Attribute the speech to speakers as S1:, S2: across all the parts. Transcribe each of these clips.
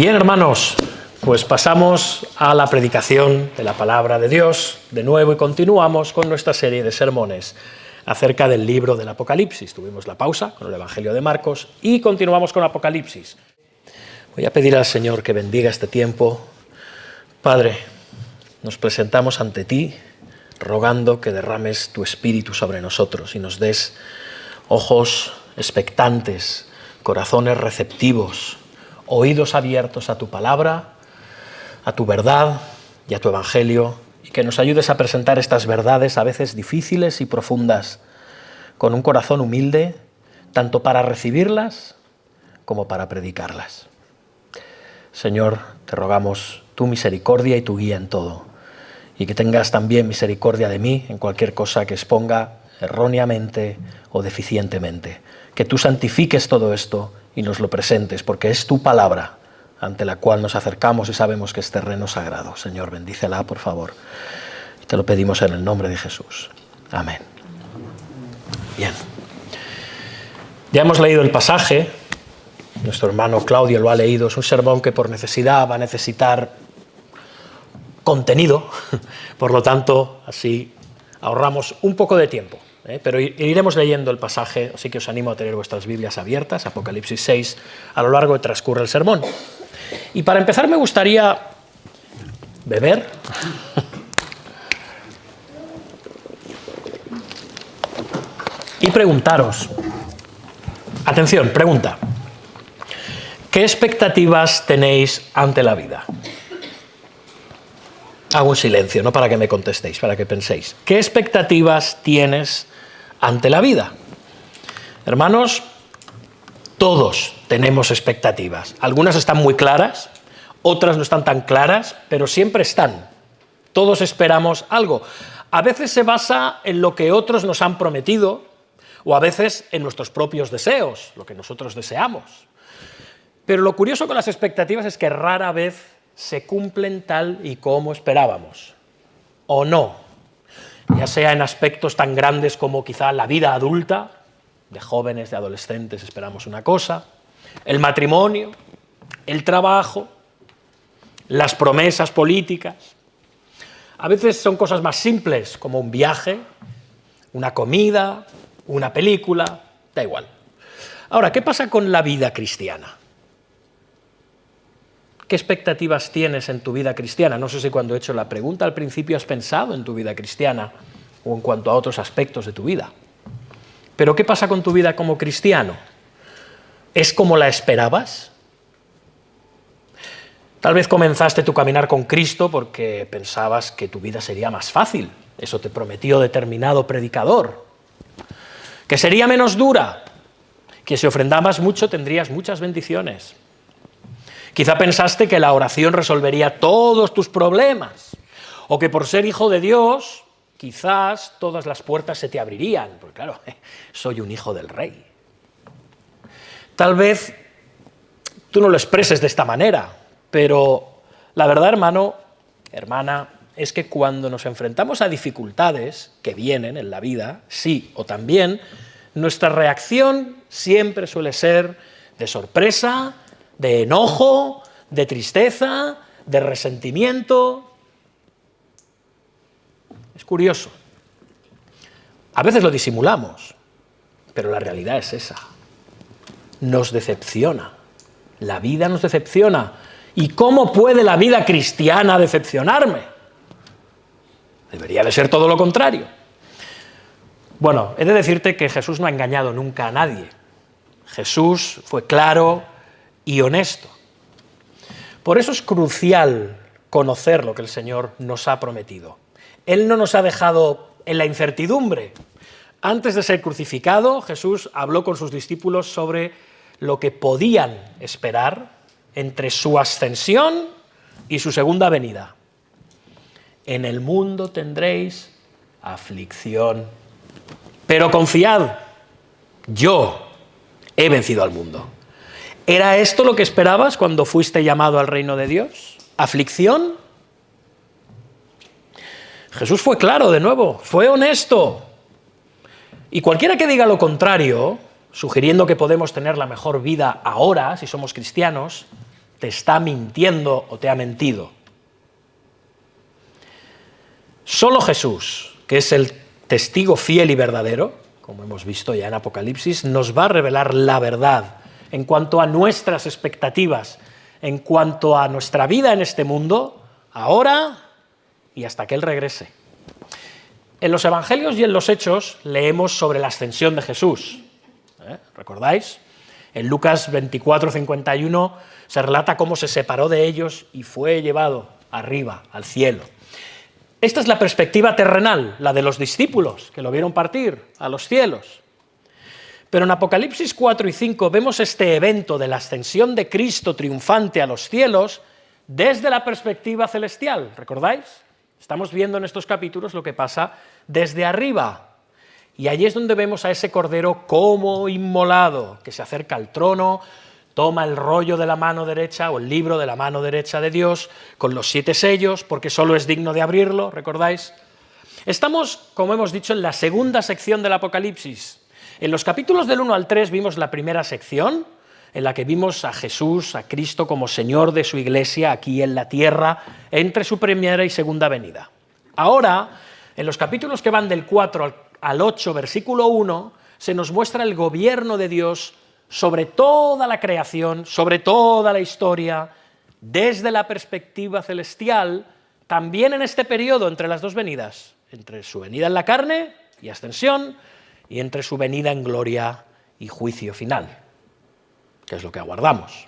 S1: Bien, hermanos, pues pasamos a la predicación de la palabra de Dios de nuevo y continuamos con nuestra serie de sermones acerca del libro del Apocalipsis. Tuvimos la pausa con el Evangelio de Marcos y continuamos con Apocalipsis. Voy a pedir al Señor que bendiga este tiempo. Padre, nos presentamos ante ti rogando que derrames tu espíritu sobre nosotros y nos des ojos expectantes, corazones receptivos, oídos abiertos a tu palabra, a tu verdad y a tu evangelio, y que nos ayudes a presentar estas verdades a veces difíciles y profundas, con un corazón humilde, tanto para recibirlas como para predicarlas. Señor, te rogamos tu misericordia y tu guía en todo, y que tengas también misericordia de mí en cualquier cosa que exponga erróneamente o deficientemente. Que tú santifiques todo esto y nos lo presentes, porque es tu palabra ante la cual nos acercamos y sabemos que es terreno sagrado. Señor, bendícela, por favor. Y te lo pedimos en el nombre de Jesús. Amén. Bien. Ya hemos leído el pasaje. Nuestro hermano Claudio lo ha leído. Es un sermón que por necesidad va a necesitar contenido. Por lo tanto, así ahorramos un poco de tiempo. Pero iremos leyendo el pasaje, así que os animo a tener vuestras Biblias abiertas, Apocalipsis 6, a lo largo que transcurre el sermón. Y para empezar me gustaría beber. Y preguntaros, atención, pregunta, ¿qué expectativas tenéis ante la vida? Hago un silencio, no para que me contestéis, para que penséis. ¿Qué expectativas tienes ante la vida? Hermanos, todos tenemos expectativas. Algunas están muy claras, otras no están tan claras, pero siempre están. Todos esperamos algo. A veces se basa en lo que otros nos han prometido, o a veces en nuestros propios deseos, lo que nosotros deseamos. Pero lo curioso con las expectativas es que rara vez se cumplen tal y como esperábamos, o no, ya sea en aspectos tan grandes como quizá la vida adulta, de jóvenes, de adolescentes esperamos una cosa, el matrimonio, el trabajo, las promesas políticas. A veces son cosas más simples, como un viaje, una comida, una película, da igual. Ahora, ¿qué pasa con la vida cristiana? ¿Qué expectativas tienes en tu vida cristiana? No sé si cuando he hecho la pregunta al principio has pensado en tu vida cristiana o en cuanto a otros aspectos de tu vida. Pero ¿qué pasa con tu vida como cristiano? ¿Es como la esperabas? Tal vez comenzaste tu caminar con Cristo porque pensabas que tu vida sería más fácil. Eso te prometió determinado predicador. Que sería menos dura. Que si ofrendabas mucho tendrías muchas bendiciones. Quizá pensaste que la oración resolvería todos tus problemas, o que por ser hijo de Dios, quizás todas las puertas se te abrirían, porque claro, soy un hijo del rey. Tal vez tú no lo expreses de esta manera, pero la verdad, hermano, hermana, es que cuando nos enfrentamos a dificultades que vienen en la vida, sí o también, nuestra reacción siempre suele ser de sorpresa, de enojo, de tristeza, de resentimiento. Es curioso. A veces lo disimulamos, pero la realidad es esa. Nos decepciona. La vida nos decepciona. ¿Y cómo puede la vida cristiana decepcionarme? Debería de ser todo lo contrario. Bueno, he de decirte que Jesús no ha engañado nunca a nadie. Jesús fue claro y honesto. Por eso es crucial conocer lo que el Señor nos ha prometido. Él no nos ha dejado en la incertidumbre. Antes de ser crucificado, Jesús habló con sus discípulos sobre lo que podían esperar entre su ascensión y su segunda venida. En el mundo tendréis aflicción, pero confiad, yo he vencido al mundo. ¿Era esto lo que esperabas cuando fuiste llamado al reino de Dios? ¿Aflicción? Jesús fue claro de nuevo, fue honesto. Y cualquiera que diga lo contrario, sugiriendo que podemos tener la mejor vida ahora, si somos cristianos, te está mintiendo o te ha mentido. Solo Jesús, que es el testigo fiel y verdadero, como hemos visto ya en Apocalipsis, nos va a revelar la verdad en cuanto a nuestras expectativas, en cuanto a nuestra vida en este mundo, ahora y hasta que Él regrese. En los Evangelios y en los Hechos leemos sobre la ascensión de Jesús. ¿Recordáis? En Lucas 24:51 se relata cómo se separó de ellos y fue llevado arriba, al cielo. Esta es la perspectiva terrenal, la de los discípulos, que lo vieron partir a los cielos. Pero en Apocalipsis 4 y 5 vemos este evento de la ascensión de Cristo triunfante a los cielos desde la perspectiva celestial, ¿recordáis? Estamos viendo en estos capítulos lo que pasa desde arriba. Y allí es donde vemos a ese Cordero como inmolado, que se acerca al trono, toma el rollo de la mano derecha o el libro de la mano derecha de Dios con los 7 sellos, porque solo es digno de abrirlo, ¿recordáis? Estamos, como hemos dicho, en la segunda sección del Apocalipsis. En los capítulos del 1 al 3 vimos la primera sección, en la que vimos a Jesús, a Cristo como Señor de su Iglesia aquí en la tierra, entre su primera y segunda venida. Ahora, en los capítulos que van del 4 al 8, versículo 1, se nos muestra el gobierno de Dios sobre toda la creación, sobre toda la historia, desde la perspectiva celestial, también en este periodo entre las dos venidas, entre su venida en la carne y ascensión, y entre su venida en gloria y juicio final, que es lo que aguardamos.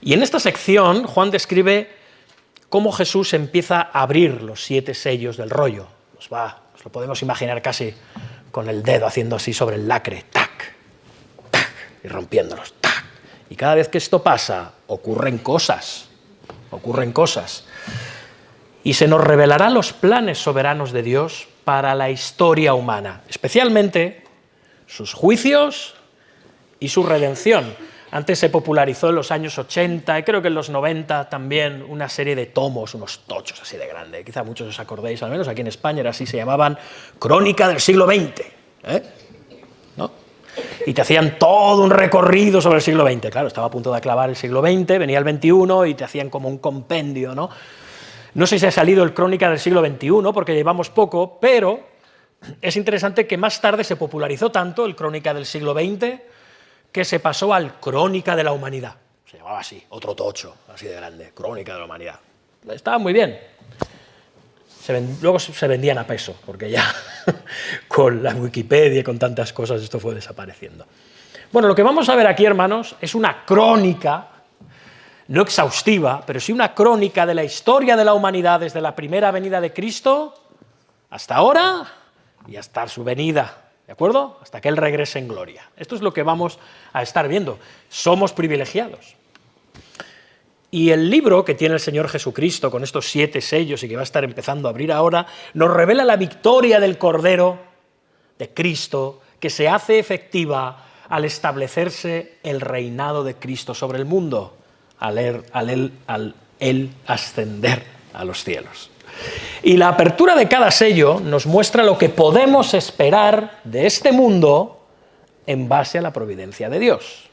S1: Y en esta sección, Juan describe cómo Jesús empieza a abrir los 7 sellos del rollo. Nos lo podemos imaginar casi con el dedo haciendo así sobre el lacre, tac, tac, y rompiéndolos, tac. Y cada vez que esto pasa, ocurren cosas. Y se nos revelarán los planes soberanos de Dios para la historia humana, especialmente sus juicios y su redención. Antes se popularizó en los años 80 y creo que en los 90 también una serie de tomos, unos tochos así de grande, quizá muchos os acordéis, al menos aquí en España era así, se llamaban Crónica del siglo XX, ¿no? Y te hacían todo un recorrido sobre el siglo XX, claro, estaba a punto de acabar el siglo XX, venía el XXI y te hacían como un compendio, ¿no? No sé si ha salido el Crónica del siglo XXI, porque llevamos poco, pero es interesante que más tarde se popularizó tanto el Crónica del siglo XX que se pasó al Crónica de la Humanidad. Se llamaba así, otro tocho, así de grande, Crónica de la Humanidad. Estaba muy bien. Luego se vendían a peso, porque ya con la Wikipedia y con tantas cosas esto fue desapareciendo. Bueno, lo que vamos a ver aquí, hermanos, es una crónica, no exhaustiva, pero sí una crónica de la historia de la humanidad desde la primera venida de Cristo hasta ahora y hasta su venida, ¿de acuerdo? Hasta que Él regrese en gloria. Esto es lo que vamos a estar viendo. Somos privilegiados. Y el libro que tiene el Señor Jesucristo con estos 7 sellos y que va a estar empezando a abrir ahora, nos revela la victoria del Cordero de Cristo que se hace efectiva al establecerse el reinado de Cristo sobre el mundo, al él ascender a los cielos. Y la apertura de cada sello nos muestra lo que podemos esperar de este mundo en base a la providencia de Dios.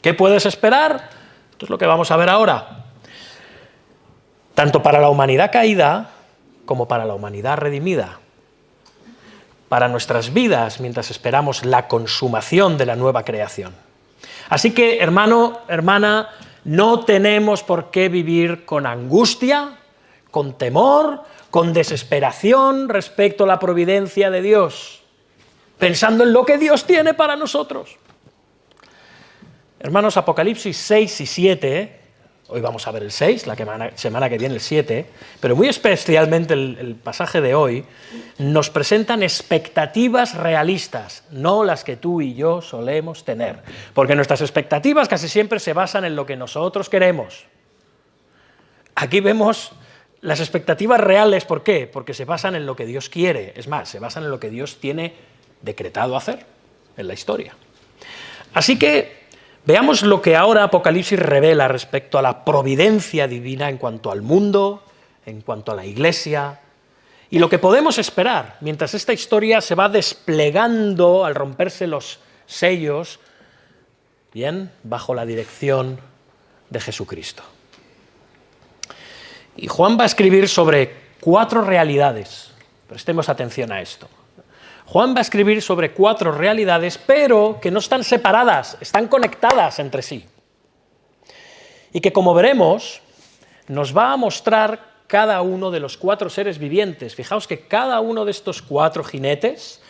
S1: ¿Qué puedes esperar? Esto es lo que vamos a ver ahora. Tanto para la humanidad caída como para la humanidad redimida. Para nuestras vidas mientras esperamos la consumación de la nueva creación. Así que, hermano, hermana, no tenemos por qué vivir con angustia, con temor, con desesperación respecto a la providencia de Dios, pensando en lo que Dios tiene para nosotros. Hermanos, Apocalipsis 6 y 7, hoy vamos a ver el 6, la semana que viene el 7, pero muy especialmente el pasaje de hoy, nos presentan expectativas realistas, no las que tú y yo solemos tener, porque nuestras expectativas casi siempre se basan en lo que nosotros queremos. Aquí vemos las expectativas reales, ¿por qué? Porque se basan en lo que Dios quiere, es más, se basan en lo que Dios tiene decretado hacer en la historia. Así que veamos lo que ahora Apocalipsis revela respecto a la providencia divina en cuanto al mundo, en cuanto a la Iglesia, y lo que podemos esperar mientras esta historia se va desplegando al romperse los sellos, bien, bajo la dirección de Jesucristo. Y Juan va a escribir sobre 4 realidades. Prestemos atención a esto. Juan va a escribir sobre 4 realidades, pero que no están separadas, están conectadas entre sí. Y que, como veremos, nos va a mostrar cada uno de los 4 seres vivientes. Fijaos que cada uno de estos 4 jinetes,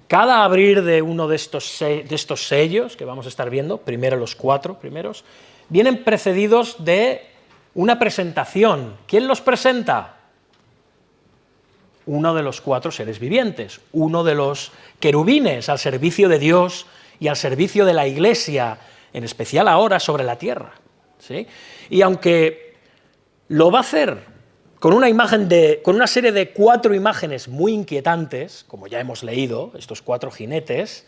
S1: cada abrir de uno de estos sellos que vamos a estar viendo, primero los 4 primeros, vienen precedidos de una presentación. ¿Quién los presenta? Uno de los 4 seres vivientes, uno de los querubines al servicio de Dios y al servicio de la Iglesia, en especial ahora sobre la tierra, ¿sí? Y aunque lo va a hacer con una serie de 4 imágenes muy inquietantes, como ya hemos leído, estos 4 jinetes,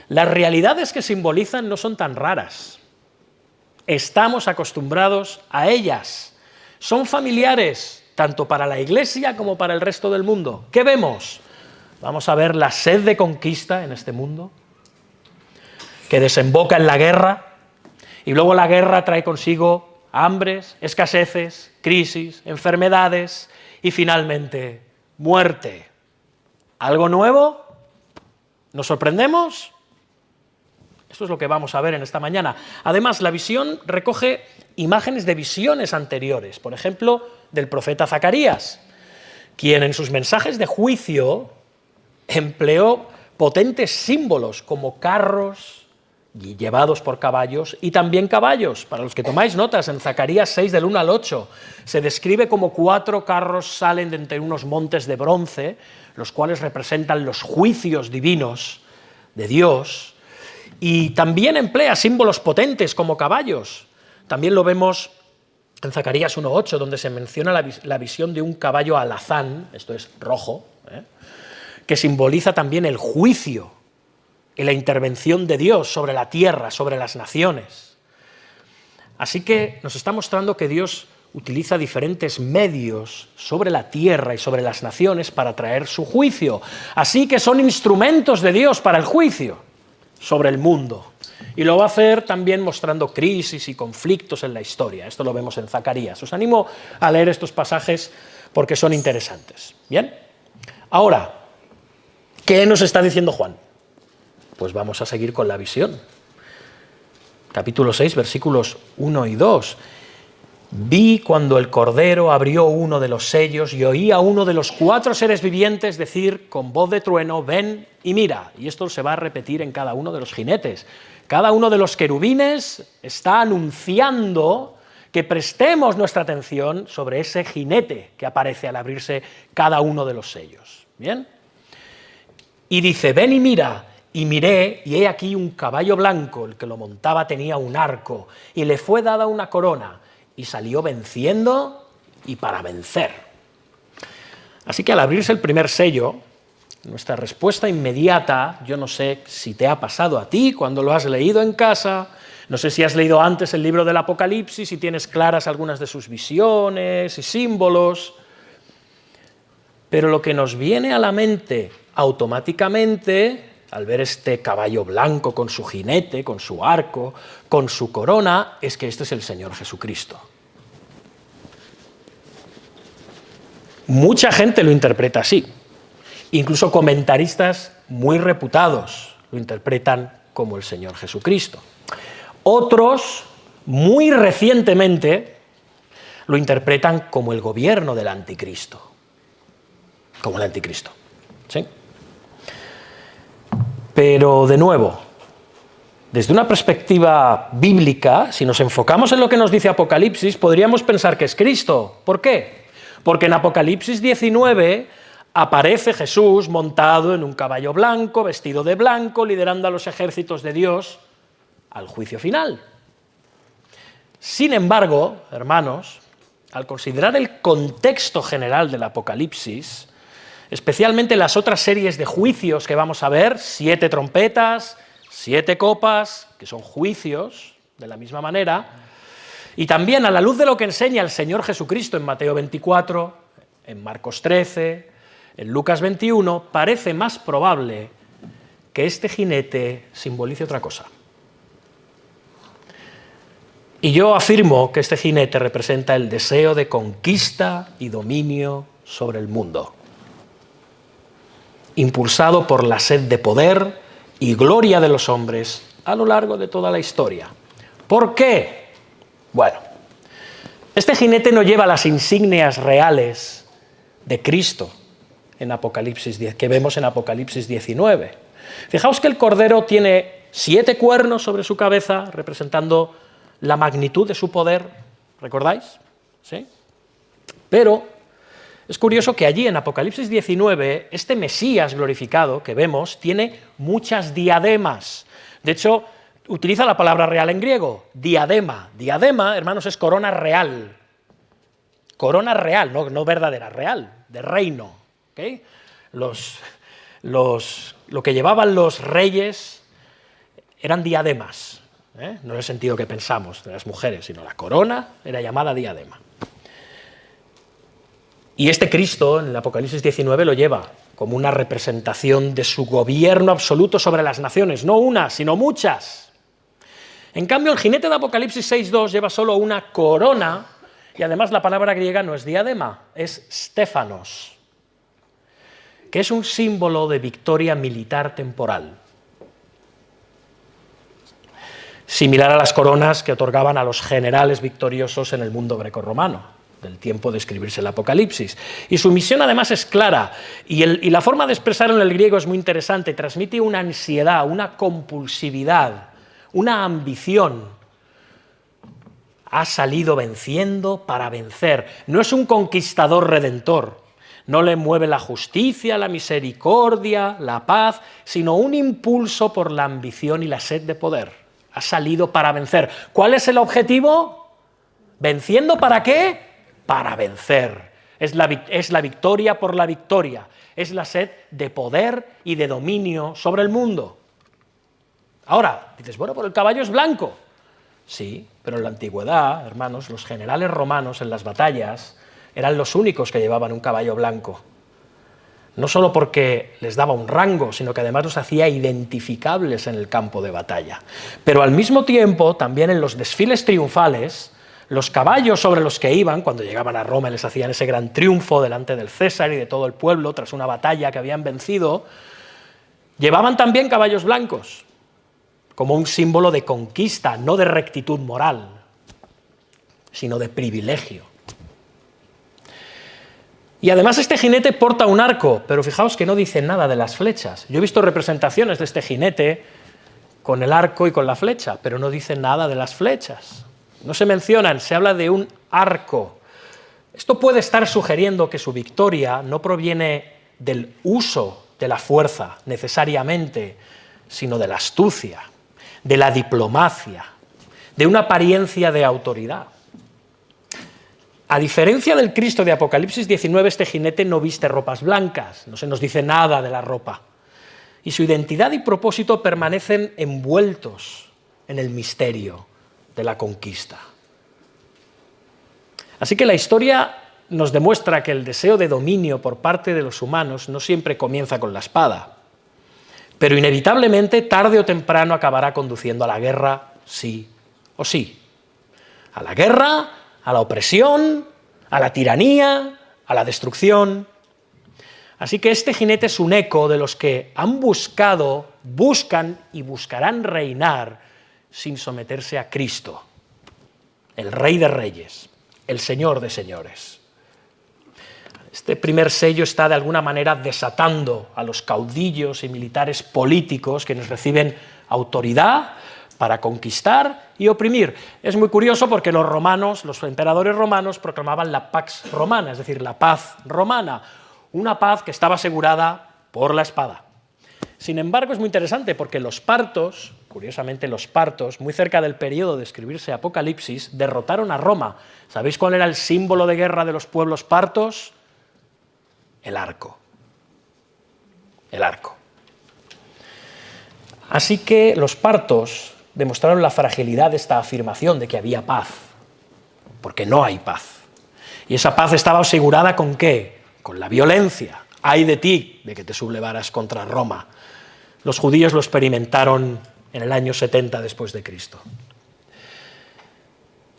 S1: las realidades que simbolizan no son tan raras. Estamos acostumbrados a ellas. Son familiares tanto para la Iglesia como para el resto del mundo. ¿Qué vemos? Vamos a ver la sed de conquista en este mundo, que desemboca en la guerra, y luego la guerra trae consigo hambres, escaseces, crisis, enfermedades y finalmente muerte. ¿Algo nuevo? ¿Nos sorprendemos? Esto es lo que vamos a ver en esta mañana. Además, la visión recoge imágenes de visiones anteriores, por ejemplo, del profeta Zacarías, quien en sus mensajes de juicio empleó potentes símbolos como carros llevados por caballos y también caballos. Para los que tomáis notas, en Zacarías 6, del 1 al 8, se describe como 4 carros salen de entre unos montes de bronce, los cuales representan los juicios divinos de Dios, y también emplea símbolos potentes como caballos. También lo vemos en Zacarías 1:8, donde se menciona la visión de un caballo alazán, esto es rojo, que simboliza también el juicio y la intervención de Dios sobre la tierra, sobre las naciones. Así que nos está mostrando que Dios utiliza diferentes medios sobre la tierra y sobre las naciones para traer su juicio. Así que son instrumentos de Dios para el juicio sobre el mundo. Y lo va a hacer también mostrando crisis y conflictos en la historia. Esto lo vemos en Zacarías. Os animo a leer estos pasajes porque son interesantes. ¿Bien? Ahora, ¿qué nos está diciendo Juan? Pues vamos a seguir con la visión. Capítulo 6, versículos 1 y 2. Vi cuando el Cordero abrió uno de los sellos y oí a uno de los 4 seres vivientes decir con voz de trueno, ven y mira. Y esto se va a repetir en cada uno de los jinetes. Cada uno de los querubines está anunciando que prestemos nuestra atención sobre ese jinete que aparece al abrirse cada uno de los sellos. ¿Bien? Y dice, ven y mira. Y miré, y he aquí un caballo blanco, el que lo montaba tenía un arco, y le fue dada una corona, y salió venciendo y para vencer. Así que al abrirse el primer sello, nuestra respuesta inmediata, yo no sé si te ha pasado a ti cuando lo has leído en casa, no sé si has leído antes el libro del Apocalipsis y tienes claras algunas de sus visiones y símbolos, pero lo que nos viene a la mente automáticamente al ver este caballo blanco con su jinete, con su arco, con su corona, es que este es el Señor Jesucristo. Mucha gente lo interpreta así. Incluso comentaristas muy reputados lo interpretan como el Señor Jesucristo. Otros, muy recientemente, lo interpretan como el gobierno del anticristo. Como el anticristo. ¿Sí? Pero, de nuevo, desde una perspectiva bíblica, si nos enfocamos en lo que nos dice Apocalipsis, podríamos pensar que es Cristo. ¿Por qué? Porque en Apocalipsis 19 aparece Jesús montado en un caballo blanco, vestido de blanco, liderando a los ejércitos de Dios al juicio final. Sin embargo, hermanos, al considerar el contexto general del Apocalipsis, especialmente las otras series de juicios que vamos a ver, 7 trompetas, 7 copas, que son juicios de la misma manera, y también a la luz de lo que enseña el Señor Jesucristo en Mateo 24, en Marcos 13, en Lucas 21, parece más probable que este jinete simbolice otra cosa. Y yo afirmo que este jinete representa el deseo de conquista y dominio sobre el mundo, impulsado por la sed de poder y gloria de los hombres a lo largo de toda la historia. ¿Por qué? Bueno, este jinete no lleva las insignias reales de Cristo que vemos en Apocalipsis 19. Fijaos que el Cordero tiene 7 cuernos sobre su cabeza, representando la magnitud de su poder, ¿recordáis? ¿Sí? Pero es curioso que allí en Apocalipsis 19, este Mesías glorificado que vemos tiene muchas diademas. De hecho, utiliza la palabra real en griego, diadema. Diadema, hermanos, es corona real. Corona real, no verdadera, real, de reino. ¿Okay? Lo que llevaban los reyes eran diademas, no en el sentido que pensamos de las mujeres, sino la corona era llamada diadema. Y este Cristo, en el Apocalipsis 19, lo lleva como una representación de su gobierno absoluto sobre las naciones, no una, sino muchas. En cambio, el jinete de Apocalipsis 6.2 lleva solo una corona, y además la palabra griega no es diadema, es stéfanos, que es un símbolo de victoria militar temporal, similar a las coronas que otorgaban a los generales victoriosos en el mundo grecorromano, del tiempo de escribirse el Apocalipsis. Y su misión además es clara, y la forma de expresarlo en el griego es muy interesante, transmite una ansiedad, una compulsividad, una ambición. Ha salido venciendo para vencer. No es un conquistador redentor, no le mueve la justicia, la misericordia, la paz, sino un impulso por la ambición y la sed de poder. Ha salido para vencer. ¿Cuál es el objetivo? ¿Venciendo para qué? Para vencer. Es la victoria por la victoria. Es la sed de poder y de dominio sobre el mundo. Ahora, dices, bueno, pero el caballo es blanco. Sí, pero en la antigüedad, hermanos, los generales romanos en las batallas eran los únicos que llevaban un caballo blanco. No solo porque les daba un rango, sino que además los hacía identificables en el campo de batalla. Pero al mismo tiempo, también en los desfiles triunfales, los caballos sobre los que iban, cuando llegaban a Roma y les hacían ese gran triunfo delante del César y de todo el pueblo, tras una batalla que habían vencido, llevaban también caballos blancos, como un símbolo de conquista, no de rectitud moral, sino de privilegio. Y además este jinete porta un arco, pero fijaos que no dice nada de las flechas. Yo he visto representaciones de este jinete con el arco y con la flecha, pero no dice nada de las flechas. No se mencionan, se habla de un arco. Esto puede estar sugiriendo que su victoria no proviene del uso de la fuerza necesariamente, sino de la astucia, de la diplomacia, de una apariencia de autoridad. A diferencia del Cristo de Apocalipsis 19, este jinete no viste ropas blancas, no se nos dice nada de la ropa. Y su identidad y propósito permanecen envueltos en el misterio de la conquista. Así que la historia nos demuestra que el deseo de dominio por parte de los humanos no siempre comienza con la espada, pero inevitablemente, tarde o temprano, acabará conduciendo a la guerra, sí o sí. A la guerra, a la opresión, a la tiranía, a la destrucción. Así que este jinete es un eco de los que han buscado, buscan y buscarán reinar sin someterse a Cristo, el Rey de Reyes, el Señor de Señores. Este primer sello está de alguna manera desatando a los caudillos y militares políticos quienes reciben autoridad para conquistar y oprimir. Es muy curioso porque los romanos, los emperadores romanos, proclamaban la Pax Romana, es decir, la paz romana, una paz que estaba asegurada por la espada. Sin embargo, es muy interesante porque los partos, curiosamente los partos, muy cerca del periodo de escribirse Apocalipsis, derrotaron a Roma. ¿Sabéis cuál era el símbolo de guerra de los pueblos partos? El arco. El arco. Así que los partos demostraron la fragilidad de esta afirmación de que había paz, porque no hay paz. Y esa paz estaba asegurada ¿con qué? Con la violencia. Ay de ti, de que te sublevaras contra Roma. Los judíos lo experimentaron en el año 70 después de Cristo.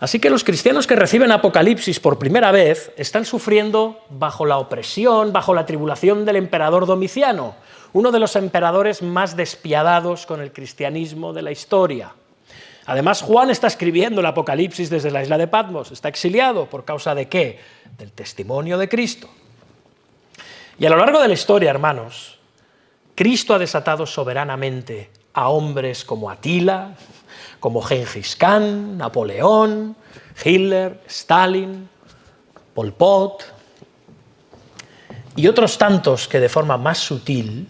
S1: Así que los cristianos que reciben Apocalipsis por primera vez están sufriendo bajo la opresión, bajo la tribulación del emperador Domiciano, uno de los emperadores más despiadados con el cristianismo de la historia. Además, Juan está escribiendo el Apocalipsis desde la isla de Patmos, está exiliado, ¿por causa de qué? Del testimonio de Cristo. Y a lo largo de la historia, hermanos, Cristo ha desatado soberanamente a hombres como Atila, como Gengis Khan, Napoleón, Hitler, Stalin, Pol Pot y otros tantos que de forma más sutil,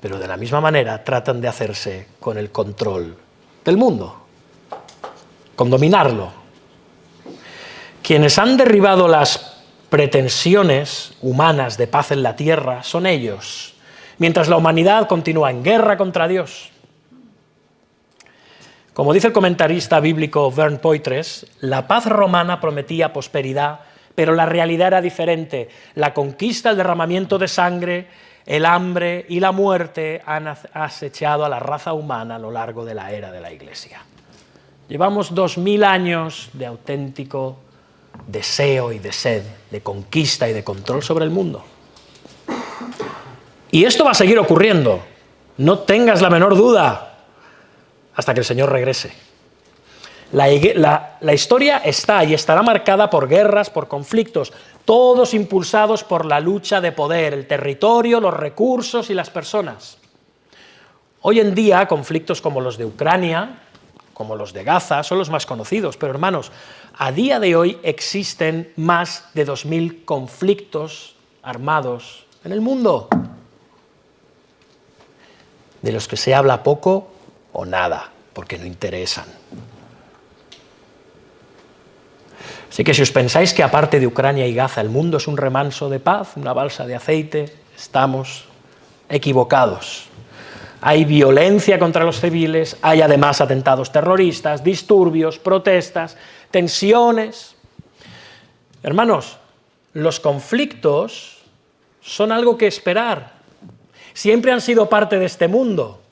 S1: pero de la misma manera, tratan de hacerse con el control del mundo, con dominarlo. Quienes han derribado las pretensiones humanas de paz en la tierra son ellos, mientras la humanidad continúa en guerra contra Dios. Como dice el comentarista bíblico Vern Poitres, la paz romana prometía prosperidad, pero la realidad era diferente. La conquista, el derramamiento de sangre, el hambre y la muerte han acechado a la raza humana a lo largo de la era de la Iglesia. Llevamos 2000 años de auténtico deseo y de sed, de conquista y de control sobre el mundo. Y esto va a seguir ocurriendo, no tengas la menor duda, hasta que el Señor regrese. La historia está y estará marcada por guerras, por conflictos, todos impulsados por la lucha de poder, el territorio, los recursos y las personas. Hoy en día, conflictos como los de Ucrania, como los de Gaza, son los más conocidos, pero hermanos, a día de hoy existen más de 2000 conflictos armados en el mundo, de los que se habla poco o nada, porque no interesan. Así que si os pensáis que aparte de Ucrania y Gaza el mundo es un remanso de paz, una balsa de aceite, estamos equivocados. Hay violencia contra los civiles, hay además atentados terroristas, disturbios, protestas, tensiones. Hermanos, los conflictos son algo que esperar. Siempre han sido parte de este mundo.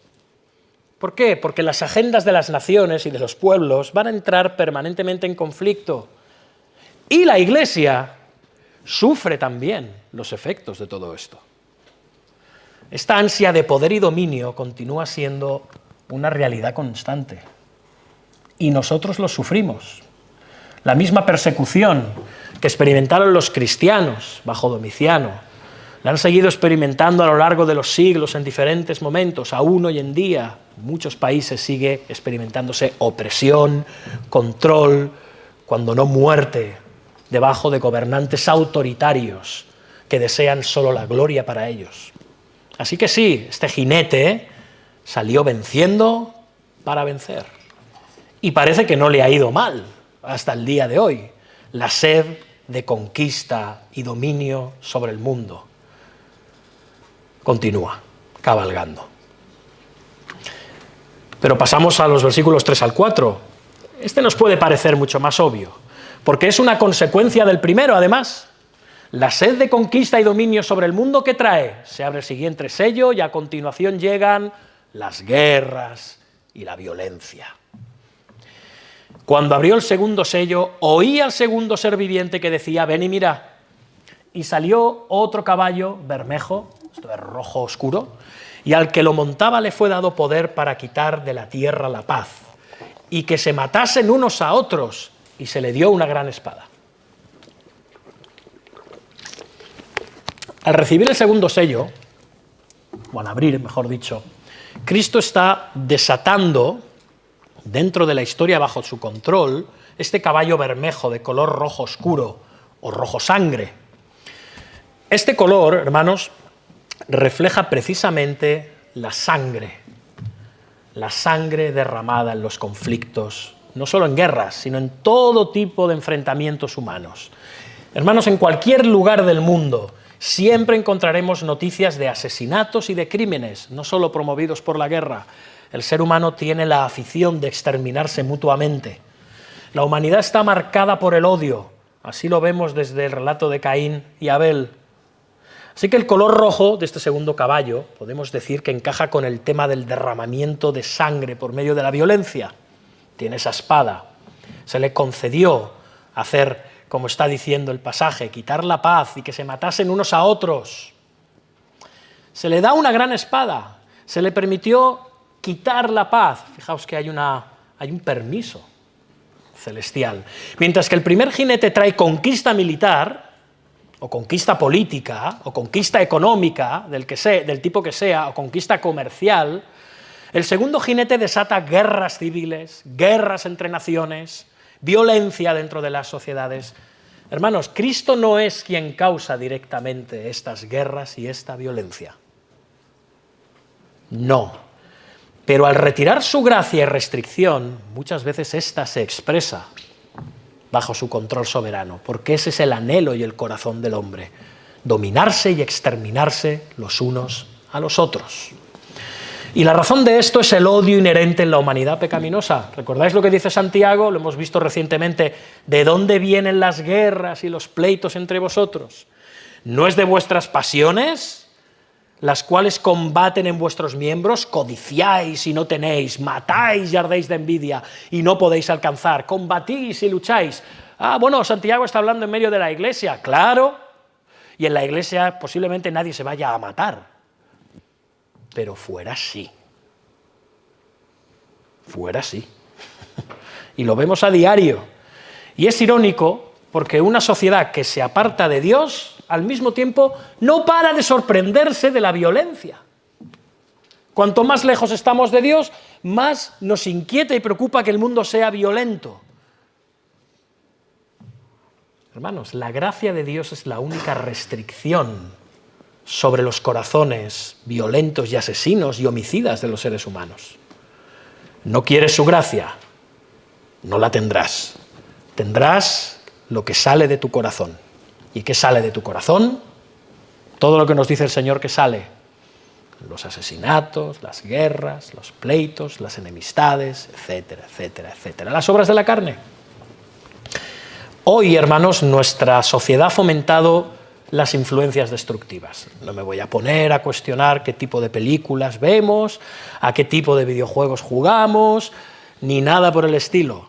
S1: ¿Por qué? Porque las agendas de las naciones y de los pueblos van a entrar permanentemente en conflicto. Y la Iglesia sufre también los efectos de todo esto. Esta ansia de poder y dominio continúa siendo una realidad constante. Y nosotros lo sufrimos. La misma persecución que experimentaron los cristianos bajo Domiciano, la han seguido experimentando a lo largo de los siglos en diferentes momentos. Aún hoy en día, en muchos países sigue experimentándose opresión, control, cuando no muerte, debajo de gobernantes autoritarios que desean solo la gloria para ellos. Así que sí, este jinete salió venciendo para vencer. Y parece que no le ha ido mal hasta el día de hoy. La sed de conquista y dominio sobre el mundo continúa cabalgando. Pero pasamos a los versículos 3 al 4. Este nos puede parecer mucho más obvio, porque es una consecuencia del primero, además. La sed de conquista y dominio sobre el mundo, ¿qué trae? Se abre el siguiente sello y a continuación llegan las guerras y la violencia. Cuando abrió el segundo sello, oí al segundo ser viviente que decía: ven y mira. Y salió otro caballo bermejo, esto es rojo oscuro, y al que lo montaba le fue dado poder para quitar de la tierra la paz, y que se matasen unos a otros, y se le dio una gran espada. Al recibir el segundo sello, o al abrir, mejor dicho, Cristo está desatando, dentro de la historia bajo su control, este caballo bermejo de color rojo oscuro o rojo sangre. Este color, hermanos, refleja precisamente la sangre derramada en los conflictos, no solo en guerras, sino en todo tipo de enfrentamientos humanos. Hermanos, en cualquier lugar del mundo siempre encontraremos noticias de asesinatos y de crímenes, no solo promovidos por la guerra. El ser humano tiene la afición de exterminarse mutuamente. La humanidad está marcada por el odio, así lo vemos desde el relato de Caín y Abel. Así que el color rojo de este segundo caballo podemos decir que encaja con el tema del derramamiento de sangre por medio de la violencia. Tiene esa espada. se le concedió hacer, como está diciendo el pasaje, quitar la paz y que se matasen unos a otros. Se le da una gran espada, se le permitió quitar la paz. Fijaos que hay un permiso celestial. Mientras que el primer jinete trae conquista militar, o conquista política, o conquista económica, del tipo que sea, o conquista comercial, el segundo jinete desata guerras civiles, guerras entre naciones, violencia dentro de las sociedades. Hermanos, Cristo no es quien causa directamente estas guerras y esta violencia. No. Pero al retirar su gracia y restricción, muchas veces ésta se expresa bajo su control soberano, porque ese es el anhelo y el corazón del hombre, dominarse y exterminarse los unos a los otros. Y la razón de esto es el odio inherente en la humanidad pecaminosa. ¿Recordáis lo que dice Santiago? Lo hemos visto recientemente. ¿De dónde vienen las guerras y los pleitos entre vosotros? ¿No es de vuestras pasiones, las cuales combaten en vuestros miembros? Codiciáis y no tenéis, matáis y ardéis de envidia y no podéis alcanzar, combatís y lucháis. Bueno, Santiago está hablando en medio de la iglesia, claro, y en la iglesia posiblemente nadie se vaya a matar, pero fuera sí. Fuera sí. Y lo vemos a diario. Y es irónico porque una sociedad que se aparta de Dios, al mismo tiempo, no para de sorprenderse de la violencia. Cuanto más lejos estamos de Dios, más nos inquieta y preocupa que el mundo sea violento. Hermanos, la gracia de Dios es la única restricción sobre los corazones violentos y asesinos y homicidas de los seres humanos. No quieres su gracia, no la tendrás. Tendrás lo que sale de tu corazón. ¿Y qué sale de tu corazón? Todo lo que nos dice el Señor que sale. Los asesinatos, las guerras, los pleitos, las enemistades, etcétera, etcétera, etcétera. Las obras de la carne. Hoy, hermanos, nuestra sociedad ha fomentado las influencias destructivas. No me voy a poner a cuestionar qué tipo de películas vemos, a qué tipo de videojuegos jugamos, ni nada por el estilo.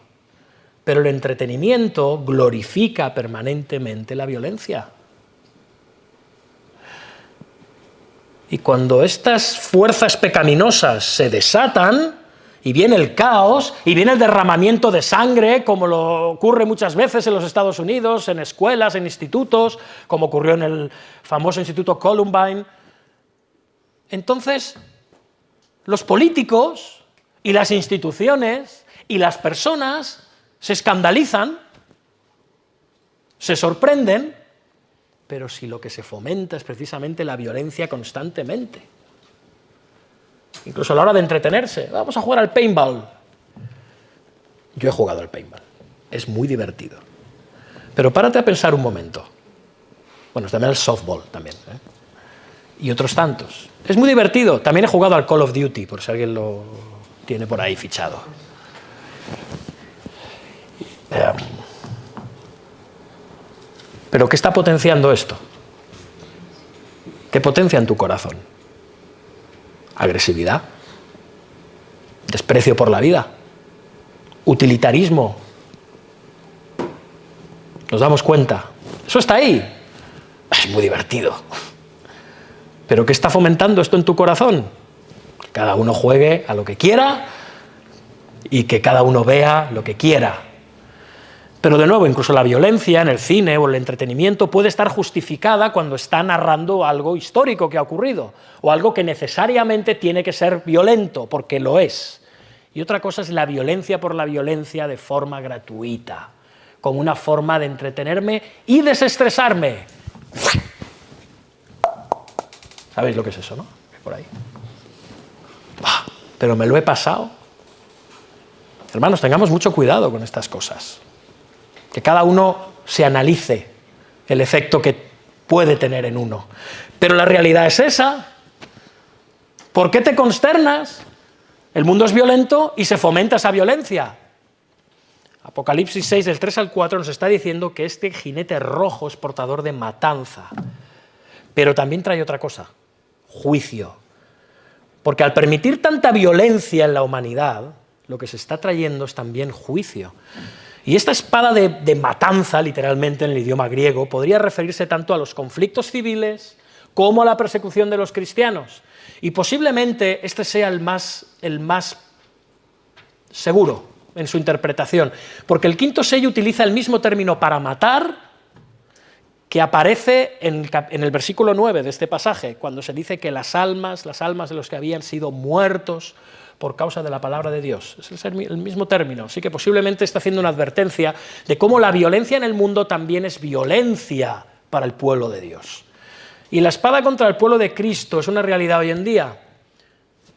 S1: Pero el entretenimiento glorifica permanentemente la violencia. Y cuando estas fuerzas pecaminosas se desatan, y viene el caos, y viene el derramamiento de sangre, como lo ocurre muchas veces en los Estados Unidos, en escuelas, en institutos, como ocurrió en el famoso Instituto Columbine. Entonces, los políticos y las instituciones y las personas se escandalizan, se sorprenden, pero si lo que se fomenta es precisamente la violencia constantemente. Incluso a la hora de entretenerse, vamos a jugar al paintball. Yo he jugado al paintball, es muy divertido. Pero párate a pensar un momento. Bueno, también el softball también, y otros tantos. Es muy divertido. También he jugado al Call of Duty, por si alguien lo tiene por ahí fichado. Pero ¿qué está potenciando esto? ¿Qué potencia en tu corazón? Agresividad, desprecio por la vida, utilitarismo. Nos damos cuenta. Eso está ahí. Es muy divertido. ¿Pero qué está fomentando esto en tu corazón? Que cada uno juegue a lo que quiera y que cada uno vea lo que quiera. Pero de nuevo, incluso la violencia en el cine o el entretenimiento puede estar justificada cuando está narrando algo histórico que ha ocurrido, o algo que necesariamente tiene que ser violento, porque lo es. Y otra cosa es la violencia por la violencia de forma gratuita, como una forma de entretenerme y desestresarme. ¿Sabéis lo que es eso, no? Por ahí. Pero me lo he pasado. Hermanos, tengamos mucho cuidado con estas cosas. Que cada uno se analice el efecto que puede tener en uno. Pero la realidad es esa. ¿Por qué te consternas? El mundo es violento y se fomenta esa violencia. Apocalipsis 6, del 3 al 4, nos está diciendo que este jinete rojo es portador de matanza. Pero también trae otra cosa, juicio. Porque al permitir tanta violencia en la humanidad, lo que se está trayendo es también juicio. Y esta espada de matanza, literalmente en el idioma griego, podría referirse tanto a los conflictos civiles como a la persecución de los cristianos. Y posiblemente este sea el más seguro en su interpretación, porque el quinto sello utiliza el mismo término para matar que aparece en el versículo 9 de este pasaje, cuando se dice que las almas de los que habían sido muertos por causa de la palabra de Dios. Es el mismo término, así que posiblemente está haciendo una advertencia de cómo la violencia en el mundo también es violencia para el pueblo de Dios. Y la espada contra el pueblo de Cristo es una realidad hoy en día.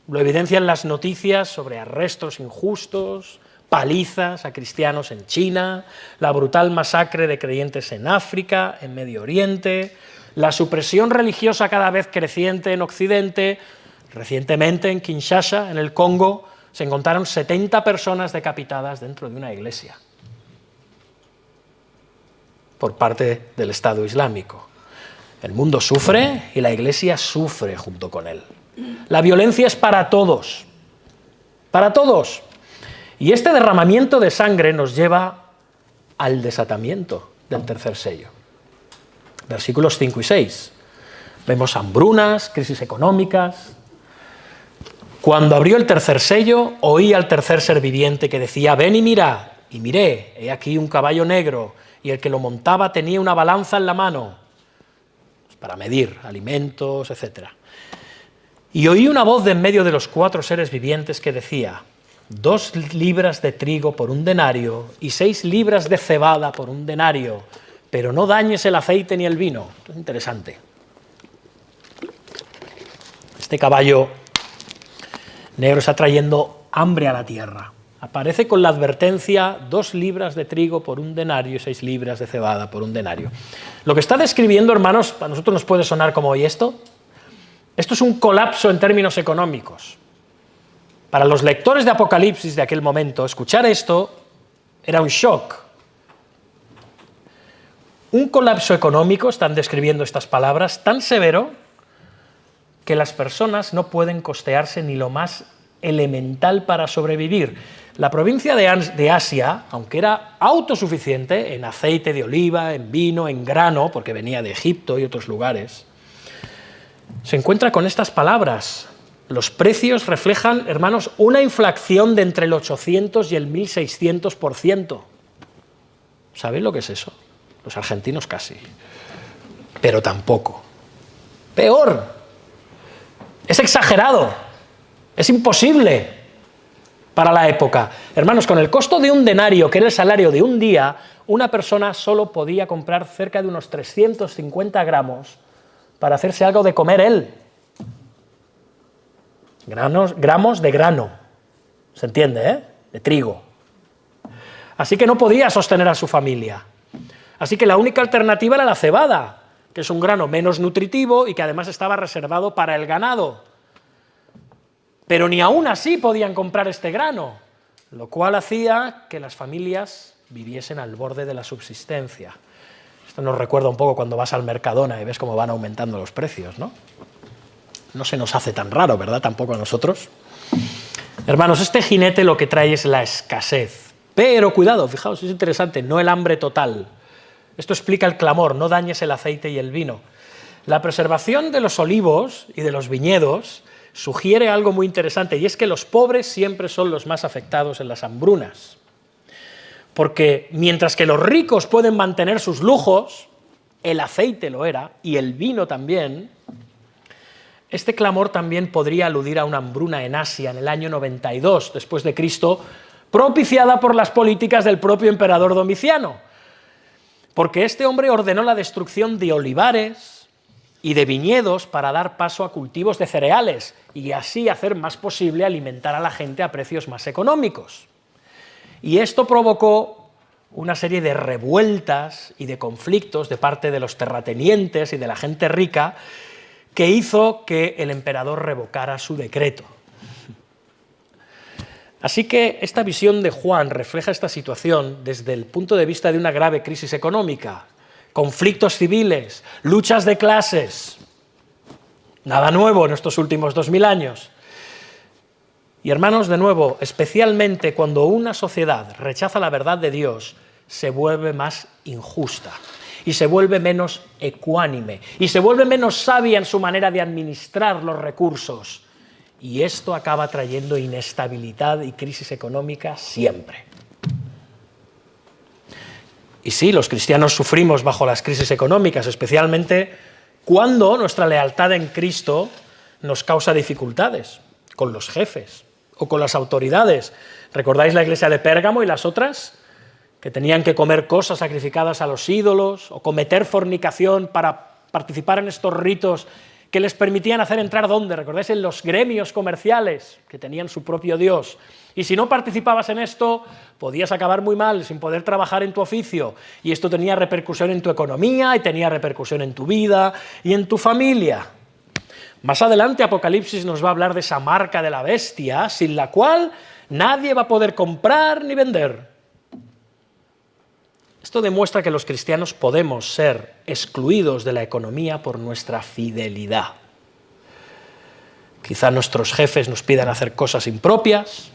S1: Lo evidencian las noticias sobre arrestos injustos, palizas a cristianos en China, la brutal masacre de creyentes en África, en Medio Oriente, la supresión religiosa cada vez creciente en Occidente. Recientemente en Kinshasa, en el Congo, se encontraron 70 personas decapitadas dentro de una iglesia por parte del Estado Islámico. El mundo sufre y la iglesia sufre junto con él. La violencia es para todos, para todos. Y este derramamiento de sangre nos lleva al desatamiento del tercer sello. Versículos 5 y 6. Vemos hambrunas, crisis económicas. Cuando abrió el tercer sello, oí al tercer ser viviente que decía: ven y mira. Y miré, he aquí un caballo negro, y el que lo montaba tenía una balanza en la mano, para medir alimentos, etc. Y oí una voz de en medio de los 4 seres vivientes que decía: 2 libras de trigo por 1 denario y 6 libras de cebada por 1 denario, pero no dañes el aceite ni el vino. Esto es interesante. Este caballo negro está trayendo hambre a la tierra. Aparece con la advertencia: 2 libras de trigo por 1 denario y 6 libras de cebada por 1 denario. Lo que está describiendo, hermanos, a nosotros nos puede sonar como: ¿y esto? Esto es un colapso en términos económicos. Para los lectores de Apocalipsis de aquel momento, escuchar esto era un shock. Un colapso económico, están describiendo estas palabras, tan severo que las personas no pueden costearse ni lo más elemental para sobrevivir. La provincia de Asia, aunque era autosuficiente en aceite de oliva, en vino, en grano, porque venía de Egipto y otros lugares, se encuentra con estas palabras. Los precios reflejan, hermanos, una inflación de entre el 800 y el 1600%. ¿Sabéis lo que es eso? Los argentinos casi. Pero tampoco. Peor. Es exagerado. Es imposible para la época. Hermanos, con el costo de 1 denario, que era el salario de un día, una persona solo podía comprar cerca de unos 350 gramos para hacerse algo de comer él. Gramos de grano, ¿se entiende? De trigo. Así que no podía sostener a su familia. Así que la única alternativa era la cebada, que es un grano menos nutritivo y que además estaba reservado para el ganado. Pero ni aún así podían comprar este grano, lo cual hacía que las familias viviesen al borde de la subsistencia. Esto nos recuerda un poco cuando vas al Mercadona y ves cómo van aumentando los precios, ¿no? No se nos hace tan raro, ¿verdad? Tampoco a nosotros. Hermanos, este jinete lo que trae es la escasez. Pero cuidado, fijaos, es interesante, no el hambre total. Esto explica el clamor: no dañes el aceite y el vino. La preservación de los olivos y de los viñedos sugiere algo muy interesante, y es que los pobres siempre son los más afectados en las hambrunas. Porque mientras que los ricos pueden mantener sus lujos, el aceite lo era, y el vino también. Este clamor también podría aludir a una hambruna en Asia en el año 92 después de Cristo, propiciada por las políticas del propio emperador Domiciano, porque este hombre ordenó la destrucción de olivares y de viñedos para dar paso a cultivos de cereales y así hacer más posible alimentar a la gente a precios más económicos. Y esto provocó una serie de revueltas y de conflictos de parte de los terratenientes y de la gente rica, que hizo que el emperador revocara su decreto. Así que esta visión de Juan refleja esta situación desde el punto de vista de una grave crisis económica, conflictos civiles, luchas de clases. Nada nuevo en estos últimos 2000 años. Y hermanos, de nuevo, especialmente cuando una sociedad rechaza la verdad de Dios, se vuelve más injusta y se vuelve menos ecuánime y se vuelve menos sabia en su manera de administrar los recursos. Y esto acaba trayendo inestabilidad y crisis económica siempre. Y sí, los cristianos sufrimos bajo las crisis económicas, especialmente cuando nuestra lealtad en Cristo nos causa dificultades con los jefes o con las autoridades. ¿Recordáis la iglesia de Pérgamo y las otras? Que tenían que comer cosas sacrificadas a los ídolos o cometer fornicación para participar en estos ritos que les permitían hacer entrar ¿dónde? ¿Recordáis? En los gremios comerciales que tenían su propio Dios. Y si no participabas en esto, podías acabar muy mal, sin poder trabajar en tu oficio. Y esto tenía repercusión en tu economía y tenía repercusión en tu vida y en tu familia. Más adelante Apocalipsis nos va a hablar de esa marca de la bestia, sin la cual nadie va a poder comprar ni vender. Esto demuestra que los cristianos podemos ser excluidos de la economía por nuestra fidelidad. Quizá nuestros jefes nos pidan hacer cosas impropias,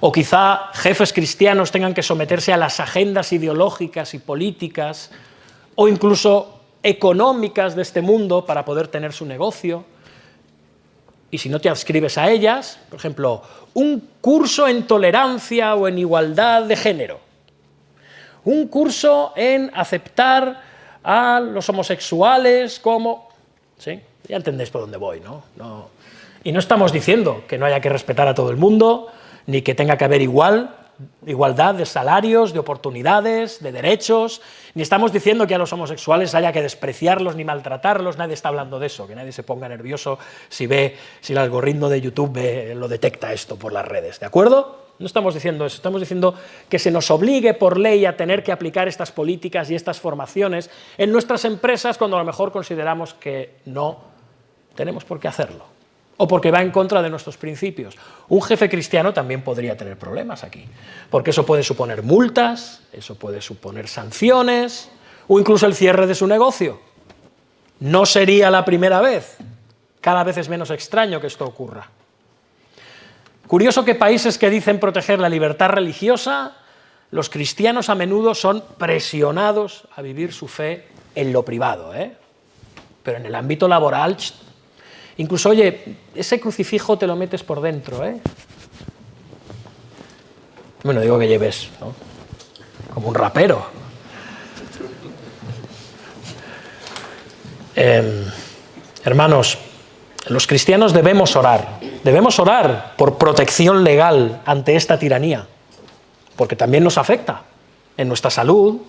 S1: o quizá jefes cristianos tengan que someterse a las agendas ideológicas y políticas, o incluso económicas de este mundo para poder tener su negocio. Y si no te adscribes a ellas, por ejemplo, un curso en tolerancia o en igualdad de género, un curso en aceptar a los homosexuales como... ¿Sí? Ya entendéis por dónde voy, ¿no? Y no estamos diciendo que no haya que respetar a todo el mundo, ni que tenga que haber igualdad de salarios, de oportunidades, de derechos, ni estamos diciendo que a los homosexuales haya que despreciarlos ni maltratarlos, nadie está hablando de eso, que nadie se ponga nervioso si el algoritmo de YouTube lo detecta esto por las redes, ¿de acuerdo? No estamos diciendo eso, estamos diciendo que se nos obligue por ley a tener que aplicar estas políticas y estas formaciones en nuestras empresas cuando a lo mejor consideramos que no tenemos por qué hacerlo, o porque va en contra de nuestros principios. Un jefe cristiano también podría tener problemas aquí, porque eso puede suponer multas, eso puede suponer sanciones, o incluso el cierre de su negocio. No sería la primera vez, cada vez es menos extraño que esto ocurra. Curioso que países que dicen proteger la libertad religiosa, los cristianos a menudo son presionados a vivir su fe en lo privado, pero en el ámbito laboral, incluso, oye, ese crucifijo te lo metes por dentro, Bueno, digo que lleves, ¿no? Como un rapero. Hermanos, los cristianos debemos orar por protección legal ante esta tiranía, porque también nos afecta en nuestra salud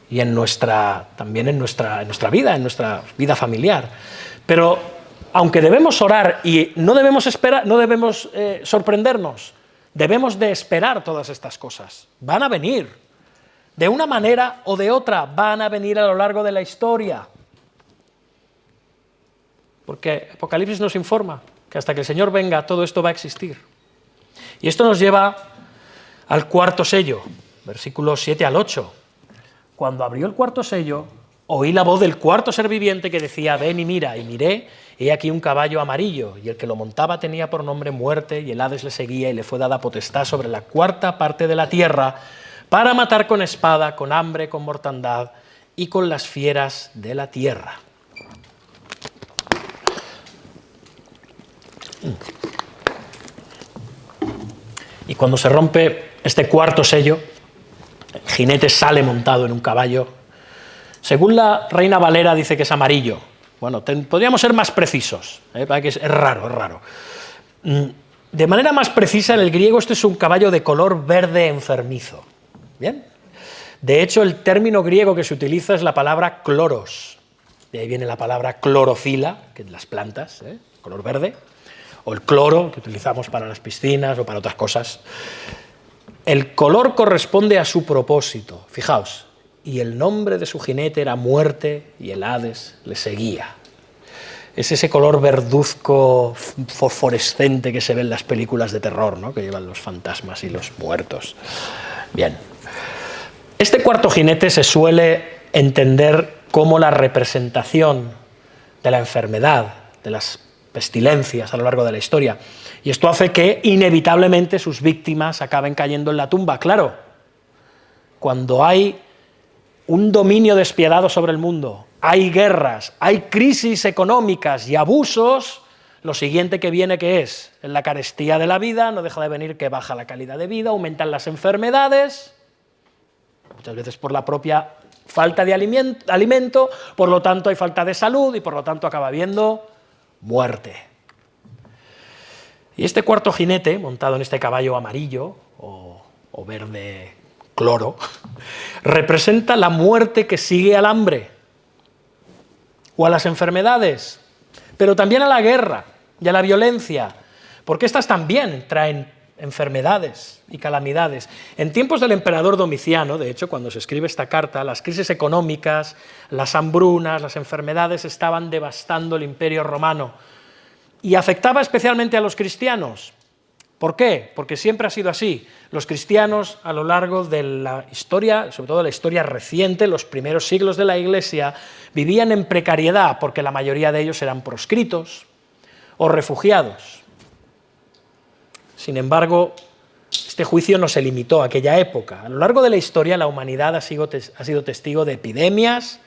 S1: y también en nuestra vida familiar. Pero aunque debemos orar y no debemos sorprendernos, debemos de esperar todas estas cosas. Van a venir, de una manera o de otra, van a venir a lo largo de la historia. Porque Apocalipsis nos informa que hasta que el Señor venga todo esto va a existir. Y esto nos lleva al cuarto sello, versículos 7 al 8. Cuando abrió el cuarto sello, oí la voz del cuarto ser viviente que decía: ven y mira. Y miré, he aquí un caballo amarillo, y el que lo montaba tenía por nombre Muerte, y el Hades le seguía, y le fue dada potestad sobre la cuarta parte de la tierra, para matar con espada, con hambre, con mortandad y con las fieras de la tierra. Y cuando se rompe este cuarto sello, el jinete sale montado en un caballo. Según la Reina Valera dice que es amarillo. Bueno, podríamos ser más precisos, que es raro. De manera más precisa, en el griego esto es un caballo de color verde enfermizo. ¿Bien? De hecho, el término griego que se utiliza es la palabra cloros. De ahí viene la palabra clorofila, que es las plantas, color verde. O el cloro, que utilizamos para las piscinas o para otras cosas. El color corresponde a su propósito. Fijaos, y el nombre de su jinete era Muerte, y el Hades le seguía. Es ese color verduzco, fosforescente que se ve en las películas de terror, ¿no? Que llevan los fantasmas y los muertos. Bien. Este cuarto jinete se suele entender como la representación de la enfermedad, de las pestilencias a lo largo de la historia. Y esto hace que inevitablemente sus víctimas acaben cayendo en la tumba. Claro, cuando hay un dominio despiadado sobre el mundo, hay guerras, hay crisis económicas y abusos, lo siguiente que viene, ¿qué es? En la carestía de la vida, no deja de venir que baja la calidad de vida, aumentan las enfermedades, muchas veces por la propia falta de alimento, por lo tanto hay falta de salud y por lo tanto acaba habiendo muerte. Y este cuarto jinete, montado en este caballo amarillo o verde cloro, representa la muerte que sigue al hambre o a las enfermedades, pero también a la guerra y a la violencia, porque estas también traen enfermedades y calamidades. En tiempos del emperador Domiciano, de hecho, cuando se escribe esta carta, las crisis económicas, las hambrunas, las enfermedades estaban devastando el Imperio Romano y afectaba especialmente a los cristianos. ¿Por qué? Porque siempre ha sido así. Los cristianos, a lo largo de la historia, sobre todo la historia reciente, los primeros siglos de la Iglesia, vivían en precariedad porque la mayoría de ellos eran proscritos o refugiados. Sin embargo, este juicio no se limitó a aquella época. A lo largo de la historia, la humanidad ha sido testigo de epidemias,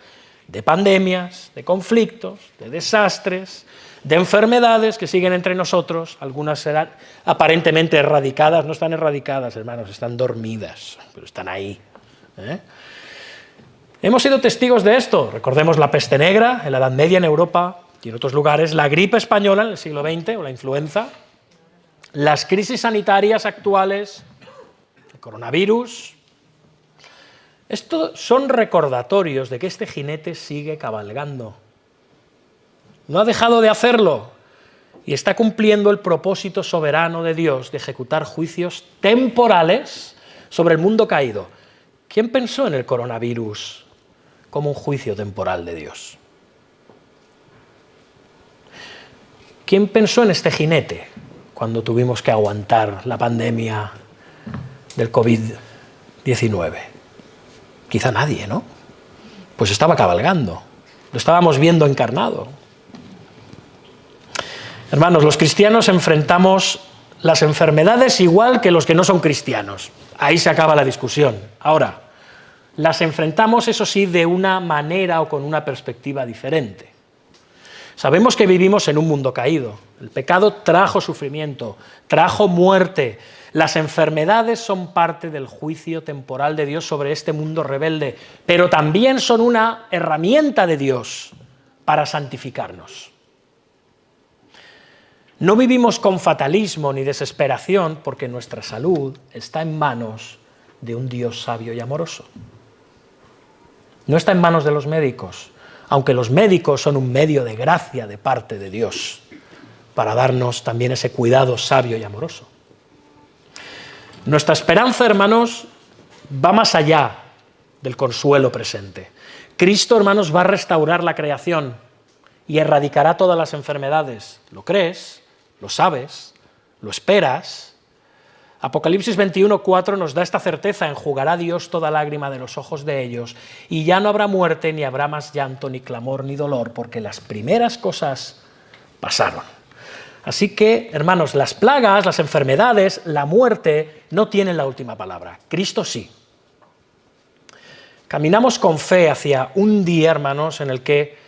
S1: de pandemias, de conflictos, de desastres, de enfermedades que siguen entre nosotros. Algunas serán aparentemente erradicadas, no están erradicadas, hermanos, están dormidas, pero están ahí. Hemos sido testigos de esto. Recordemos la peste negra en la Edad Media en Europa y en otros lugares, la gripe española en el siglo XX o la influenza, las crisis sanitarias actuales, el coronavirus. Estos son recordatorios de que este jinete sigue cabalgando. No ha dejado de hacerlo y está cumpliendo el propósito soberano de Dios de ejecutar juicios temporales sobre el mundo caído. ¿Quién pensó en el coronavirus como un juicio temporal de Dios? ¿Quién pensó en este jinete cuando tuvimos que aguantar la pandemia del COVID-19? Quizá nadie, ¿no? Pues estaba cabalgando, lo estábamos viendo encarnado. Hermanos, los cristianos enfrentamos las enfermedades igual que los que no son cristianos. Ahí se acaba la discusión. Ahora, las enfrentamos, eso sí, de una manera o con una perspectiva diferente. Sabemos que vivimos en un mundo caído. El pecado trajo sufrimiento, trajo muerte. Las enfermedades son parte del juicio temporal de Dios sobre este mundo rebelde, pero también son una herramienta de Dios para santificarnos. No vivimos con fatalismo ni desesperación porque nuestra salud está en manos de un Dios sabio y amoroso. No está en manos de los médicos, aunque los médicos son un medio de gracia de parte de Dios para darnos también ese cuidado sabio y amoroso. Nuestra esperanza, hermanos, va más allá del consuelo presente. Cristo, hermanos, va a restaurar la creación y erradicará todas las enfermedades. ¿Lo crees? ¿Lo sabes? ¿Lo esperas? Apocalipsis 21:4 nos da esta certeza: enjugará Dios toda lágrima de los ojos de ellos, y ya no habrá muerte, ni habrá más llanto, ni clamor, ni dolor, porque las primeras cosas pasaron. Así que, hermanos, las plagas, las enfermedades, la muerte no tienen la última palabra. Cristo sí. Caminamos con fe hacia un día, hermanos, en el que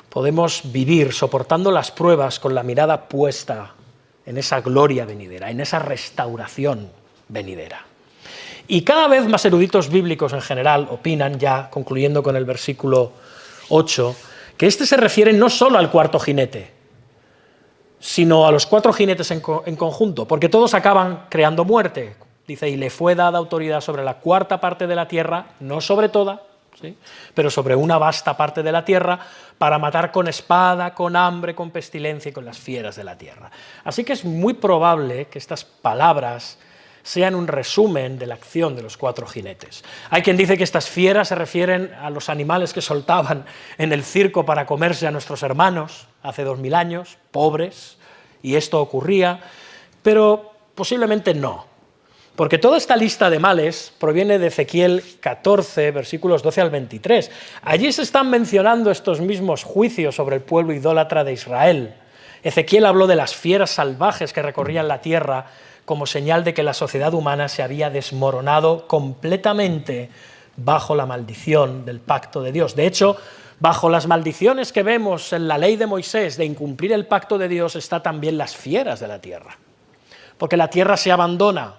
S1: podemos vivir soportando las pruebas con la mirada puesta en esa gloria venidera, en esa restauración venidera. Y cada vez más eruditos bíblicos en general opinan, ya concluyendo con el versículo 8, que este se refiere no solo al cuarto jinete, sino a los cuatro jinetes en conjunto, porque todos acaban creando muerte. Dice, y le fue dada autoridad sobre la cuarta parte de la tierra, no sobre toda, ¿sí?, pero sobre una vasta parte de la tierra, para matar con espada, con hambre, con pestilencia y con las fieras de la tierra. Así que es muy probable que estas palabras sean un resumen de la acción de los cuatro jinetes. Hay quien dice que estas fieras se refieren a los animales que soltaban en el circo para comerse a nuestros hermanos hace 2000 años, pobres, y esto ocurría, pero posiblemente no. Porque toda esta lista de males proviene de Ezequiel 14, versículos 12 al 23. Allí se están mencionando estos mismos juicios sobre el pueblo idólatra de Israel. Ezequiel habló de las fieras salvajes que recorrían la tierra como señal de que la sociedad humana se había desmoronado completamente bajo la maldición del pacto de Dios. De hecho, bajo las maldiciones que vemos en la ley de Moisés de incumplir el pacto de Dios está también las fieras de la tierra. Porque la tierra se abandona.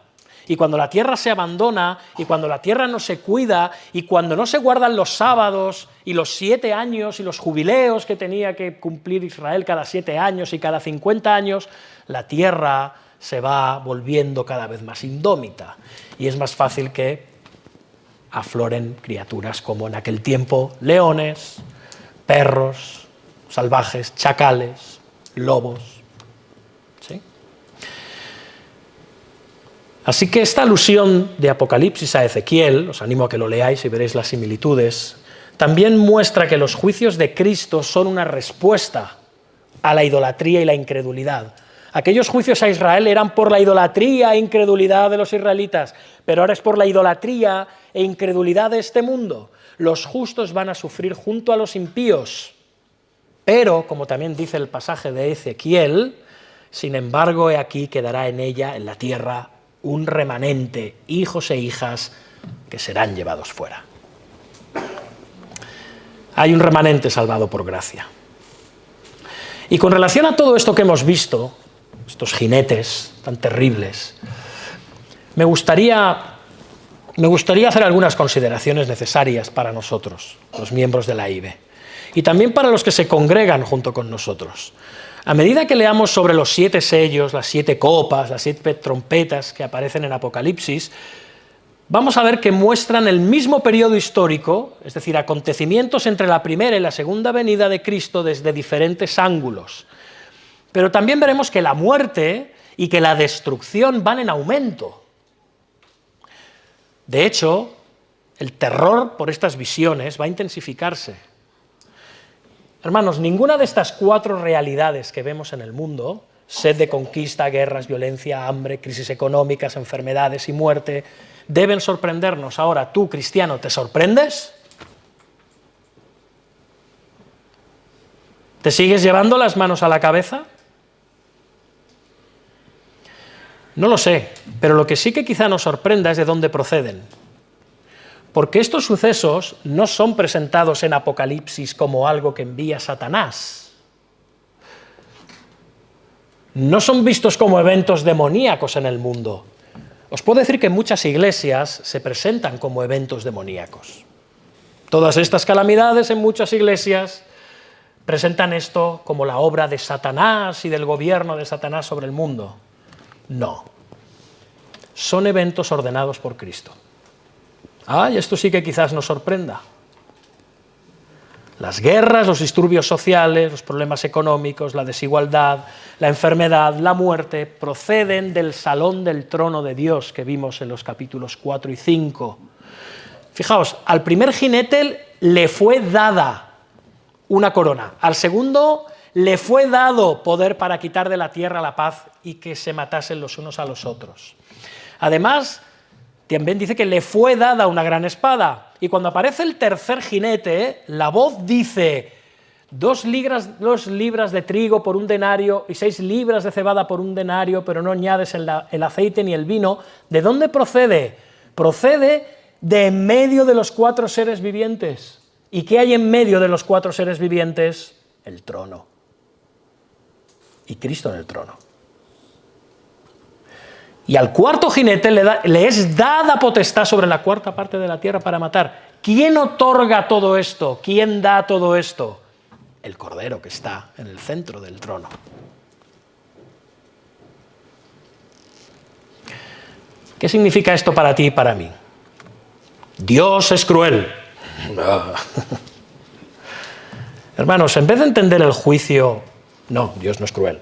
S1: Y cuando la tierra se abandona, y cuando la tierra no se cuida, y cuando no se guardan los sábados, y los 7 años, y los jubileos que tenía que cumplir Israel cada 7 años y cada 50 años, la tierra se va volviendo cada vez más indómita. Y es más fácil que afloren criaturas como en aquel tiempo leones, perros, salvajes, chacales, lobos. ¿Sí? Así que esta alusión de Apocalipsis a Ezequiel, os animo a que lo leáis y veréis las similitudes, también muestra que los juicios de Cristo son una respuesta a la idolatría y la incredulidad. Aquellos juicios a Israel eran por la idolatría e incredulidad de los israelitas, pero ahora es por la idolatría e incredulidad de este mundo. Los justos van a sufrir junto a los impíos, pero, como también dice el pasaje de Ezequiel, sin embargo, he aquí quedará en ella, en la tierra, un remanente, hijos e hijas, que serán llevados fuera. Hay un remanente salvado por gracia. Y con relación a todo esto que hemos visto, estos jinetes tan terribles, me gustaría hacer algunas consideraciones necesarias para nosotros, los miembros de la IBE, y también para los que se congregan junto con nosotros. A medida que leamos sobre los 7 sellos, las 7 copas, las 7 trompetas que aparecen en Apocalipsis, vamos a ver que muestran el mismo periodo histórico, es decir, acontecimientos entre la primera y la segunda venida de Cristo desde diferentes ángulos. Pero también veremos que la muerte y que la destrucción van en aumento. De hecho, el terror por estas visiones va a intensificarse. Hermanos, ninguna de estas 4 realidades que vemos en el mundo, sed de conquista, guerras, violencia, hambre, crisis económicas, enfermedades y muerte, deben sorprendernos. Ahora, tú, cristiano, ¿te sorprendes? ¿Te sigues llevando las manos a la cabeza? No lo sé, pero lo que sí que quizá nos sorprenda es de dónde proceden. Porque estos sucesos no son presentados en Apocalipsis como algo que envía Satanás. No son vistos como eventos demoníacos en el mundo. Os puedo decir que muchas iglesias se presentan como eventos demoníacos. Todas estas calamidades en muchas iglesias presentan esto como la obra de Satanás y del gobierno de Satanás sobre el mundo. No. Son eventos ordenados por Cristo. Y esto sí que quizás nos sorprenda. Las guerras, los disturbios sociales, los problemas económicos, la desigualdad, la enfermedad, la muerte, proceden del salón del trono de Dios que vimos en los capítulos 4 y 5. Fijaos, al primer jinete le fue dada una corona, al segundo le fue dado poder para quitar de la tierra la paz y que se matasen los unos a los otros. Además, también dice que le fue dada una gran espada. Y cuando aparece el tercer jinete, la voz dice: 2 libras de trigo por un denario y 6 libras de cebada por un denario, pero no añades el aceite ni el vino. ¿De dónde procede? Procede de en medio de los 4 seres vivientes. ¿Y qué hay en medio de los 4 seres vivientes? El trono. Y Cristo en el trono. Y al cuarto jinete le es dada potestad sobre la 4ª parte de la tierra para matar. ¿Quién otorga todo esto? ¿Quién da todo esto? El Cordero que está en el centro del trono. ¿Qué significa esto para ti y para mí? Dios es cruel. Hermanos, en vez de entender el juicio... No, Dios no es cruel.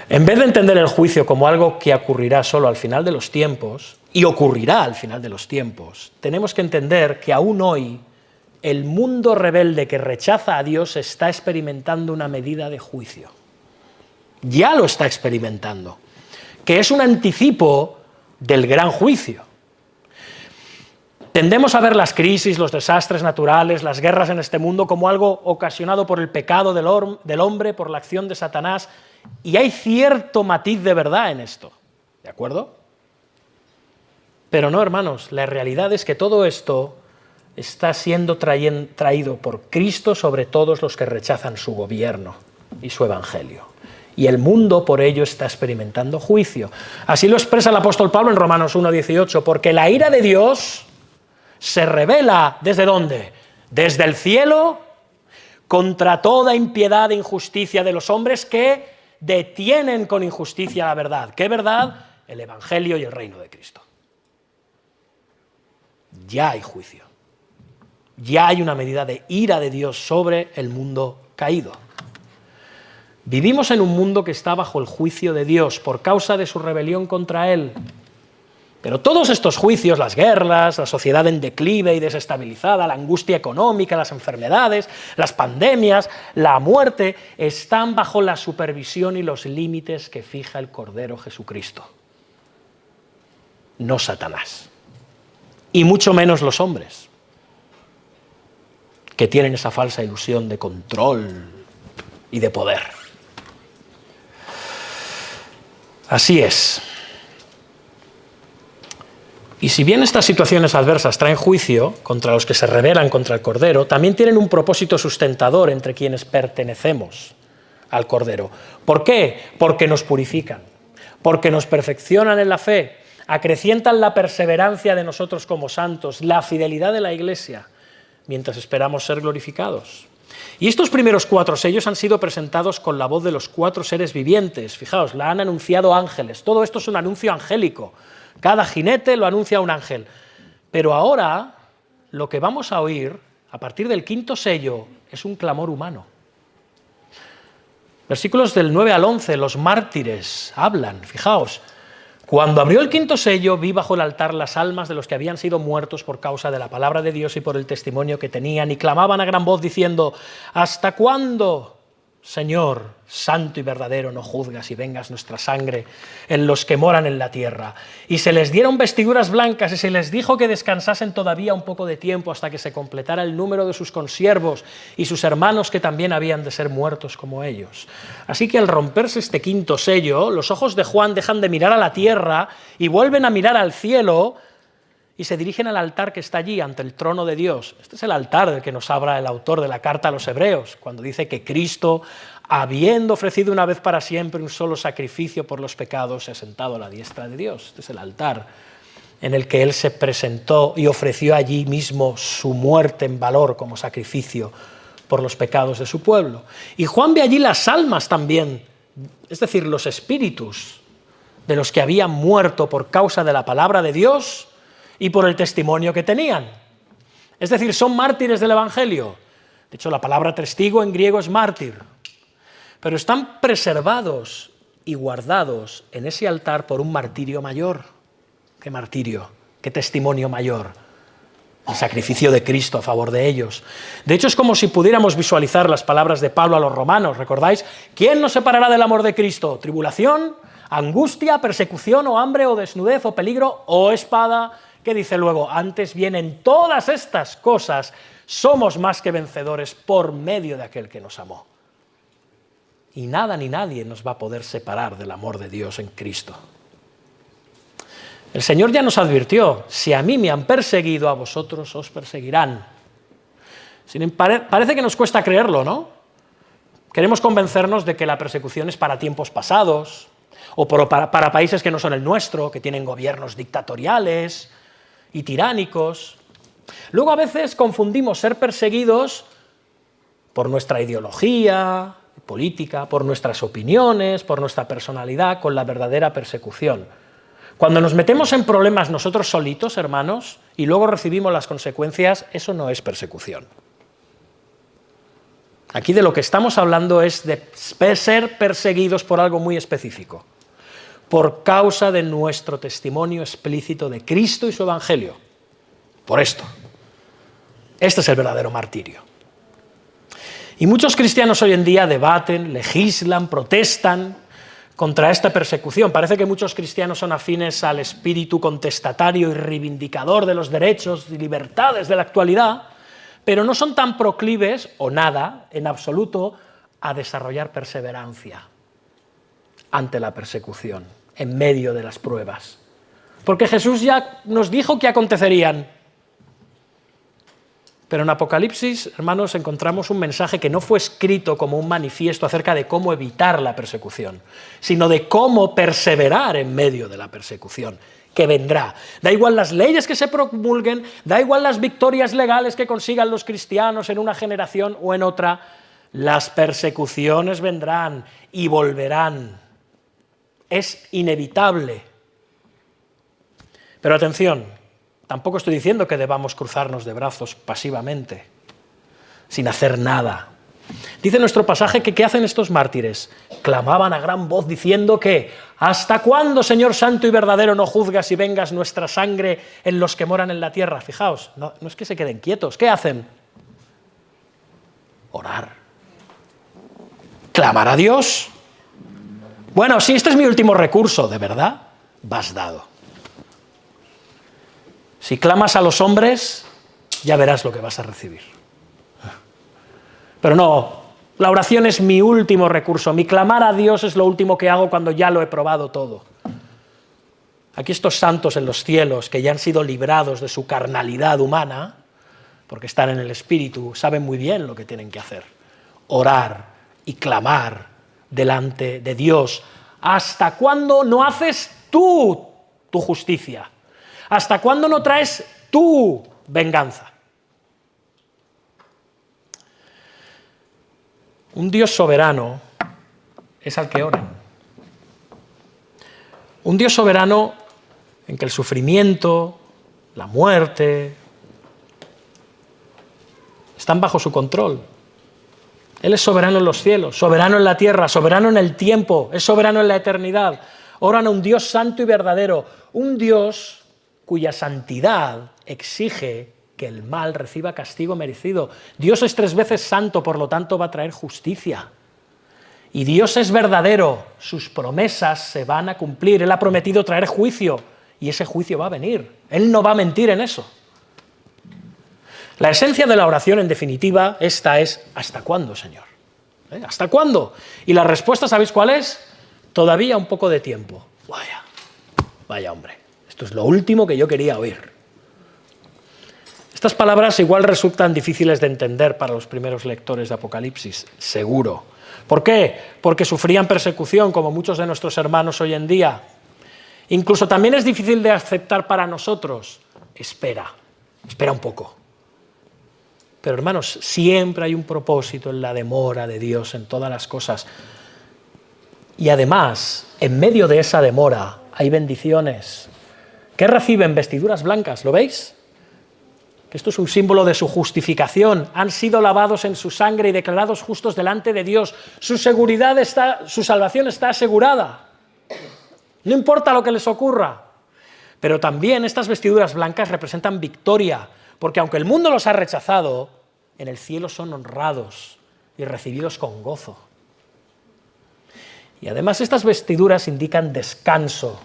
S1: En vez de entender el juicio como algo que ocurrirá solo al final de los tiempos, y ocurrirá al final de los tiempos, tenemos que entender que aún hoy el mundo rebelde que rechaza a Dios está experimentando una medida de juicio. Ya lo está experimentando, que es un anticipo del gran juicio. Tendemos a ver las crisis, los desastres naturales, las guerras en este mundo como algo ocasionado por el pecado del hombre, por la acción de Satanás, y hay cierto matiz de verdad en esto, ¿de acuerdo? Pero no, hermanos, la realidad es que todo esto está siendo traído por Cristo sobre todos los que rechazan su gobierno y su evangelio. Y el mundo por ello está experimentando juicio. Así lo expresa el apóstol Pablo en Romanos 1:18, porque la ira de Dios se revela, ¿desde dónde? Desde el cielo, contra toda impiedad e injusticia de los hombres que detienen con injusticia la verdad. ¿Qué verdad? El evangelio y el reino de Cristo. Ya hay juicio. Ya hay una medida de ira de Dios sobre el mundo caído. Vivimos en un mundo que está bajo el juicio de Dios por causa de su rebelión contra Él. Pero todos estos juicios, las guerras, la sociedad en declive y desestabilizada, la angustia económica, las enfermedades, las pandemias, la muerte, están bajo la supervisión y los límites que fija el Cordero Jesucristo. No Satanás. Y mucho menos los hombres, que tienen esa falsa ilusión de control y de poder. Así es. Y si bien estas situaciones adversas traen juicio contra los que se rebelan contra el Cordero, también tienen un propósito sustentador entre quienes pertenecemos al Cordero. ¿Por qué? Porque nos purifican, porque nos perfeccionan en la fe, acrecientan la perseverancia de nosotros como santos, la fidelidad de la Iglesia, mientras esperamos ser glorificados. Y estos primeros 4 sellos han sido presentados con la voz de los 4 seres vivientes. Fijaos, la han anunciado ángeles. Todo esto es un anuncio angélico. Cada jinete lo anuncia un ángel. Pero ahora lo que vamos a oír, a partir del 5.º sello, es un clamor humano. Versículos del 9 al 11, los mártires hablan, fijaos. Cuando abrió el 5.º sello, vi bajo el altar las almas de los que habían sido muertos por causa de la palabra de Dios y por el testimonio que tenían, y clamaban a gran voz diciendo: ¿hasta cuándo, Señor, santo y verdadero, no juzgas y vengas nuestra sangre en los que moran en la tierra? Y se les dieron vestiduras blancas y se les dijo que descansasen todavía un poco de tiempo hasta que se completara el número de sus consiervos y sus hermanos que también habían de ser muertos como ellos. Así que al romperse este 5.º sello, los ojos de Juan dejan de mirar a la tierra y vuelven a mirar al cielo y se dirigen al altar que está allí, ante el trono de Dios. Este es el altar del que nos habla el autor de la carta a los Hebreos, cuando dice que Cristo, habiendo ofrecido una vez para siempre un solo sacrificio por los pecados, se ha sentado a la diestra de Dios. Este es el altar en el que Él se presentó y ofreció allí mismo su muerte en valor como sacrificio por los pecados de su pueblo. Y Juan ve allí las almas también, es decir, los espíritus de los que habían muerto por causa de la palabra de Dios y por el testimonio que tenían. Es decir, son mártires del Evangelio. De hecho, la palabra testigo en griego es mártir. Pero están preservados y guardados en ese altar por un martirio mayor. ¿Qué martirio? ¿Qué testimonio mayor? El sacrificio de Cristo a favor de ellos. De hecho, es como si pudiéramos visualizar las palabras de Pablo a los romanos. ¿Recordáis? ¿Quién nos separará del amor de Cristo? ¿Tribulación, angustia, persecución o hambre o desnudez o peligro o espada? ¿Qué dice luego? Antes bien, en todas estas cosas somos más que vencedores por medio de aquel que nos amó. Y nada ni nadie nos va a poder separar del amor de Dios en Cristo. El Señor ya nos advirtió: si a mí me han perseguido, a vosotros os perseguirán. Parece que nos cuesta creerlo, ¿no? Queremos convencernos de que la persecución es para tiempos pasados, o para países que no son el nuestro, que tienen gobiernos dictatoriales y tiránicos. Luego a veces confundimos ser perseguidos por nuestra ideología política, por nuestras opiniones, por nuestra personalidad, con la verdadera persecución. Cuando nos metemos en problemas nosotros solitos, hermanos, y luego recibimos las consecuencias, eso no es persecución. Aquí de lo que estamos hablando es de ser perseguidos por algo muy específico, por causa de nuestro testimonio explícito de Cristo y su Evangelio. Por esto. Este es el verdadero martirio. Y muchos cristianos hoy en día debaten, legislan, protestan contra esta persecución. Parece que muchos cristianos son afines al espíritu contestatario y reivindicador de los derechos y libertades de la actualidad, pero no son tan proclives, o nada, en absoluto, a desarrollar perseverancia ante la persecución, en medio de las pruebas. Porque Jesús ya nos dijo que acontecerían. Pero en Apocalipsis, hermanos, encontramos un mensaje que no fue escrito como un manifiesto acerca de cómo evitar la persecución, sino de cómo perseverar en medio de la persecución, que vendrá. Da igual las leyes que se promulguen, da igual las victorias legales que consigan los cristianos en una generación o en otra, las persecuciones vendrán y volverán. Es inevitable. Pero atención, tampoco estoy diciendo que debamos cruzarnos de brazos pasivamente, sin hacer nada. Dice nuestro pasaje que ¿qué hacen estos mártires? Clamaban a gran voz diciendo que ¿hasta cuándo, Señor santo y verdadero, no juzgas y vengas nuestra sangre en los que moran en la tierra? Fijaos, no es que se queden quietos. ¿Qué hacen? Orar. Clamar a Dios. Bueno, si este es mi último recurso, ¿de verdad? Vas dado. Si clamas a los hombres, ya verás lo que vas a recibir. Pero no, la oración es mi último recurso. Mi clamar a Dios es lo último que hago cuando ya lo he probado todo. Aquí estos santos en los cielos, que ya han sido librados de su carnalidad humana, porque están en el Espíritu, saben muy bien lo que tienen que hacer. Orar y clamar delante de Dios. ¿Hasta cuándo no haces tú tu justicia? ¿Hasta cuándo no traes tu venganza? Un Dios soberano es al que oran. Un Dios soberano en que el sufrimiento, la muerte, están bajo su control. Él es soberano en los cielos, soberano en la tierra, soberano en el tiempo, es soberano en la eternidad. Oran a un Dios santo y verdadero, un Dios cuya santidad exige que el mal reciba castigo merecido. Dios es 3 veces santo, por lo tanto va a traer justicia. Y Dios es verdadero, sus promesas se van a cumplir. Él ha prometido traer juicio, y ese juicio va a venir. Él no va a mentir en eso. La esencia de la oración, en definitiva, esta es: ¿hasta cuándo, Señor? ¿Hasta cuándo? Y la respuesta, ¿sabéis cuál es? Todavía un poco de tiempo. Vaya hombre, esto es lo último que yo quería oír. Estas palabras igual resultan difíciles de entender para los primeros lectores de Apocalipsis, seguro. ¿Por qué? Porque sufrían persecución, como muchos de nuestros hermanos hoy en día. Incluso también es difícil de aceptar para nosotros. Espera un poco. Pero hermanos, siempre hay un propósito en la demora de Dios en todas las cosas. Y además, en medio de esa demora hay bendiciones. ¿Qué reciben? Vestiduras blancas, ¿lo veis? Que esto es un símbolo de su justificación. Han sido lavados en su sangre y declarados justos delante de Dios. Su salvación está asegurada. No importa lo que les ocurra. Pero también estas vestiduras blancas representan victoria, porque aunque el mundo los ha rechazado, en el cielo son honrados y recibidos con gozo. Y además estas vestiduras indican descanso,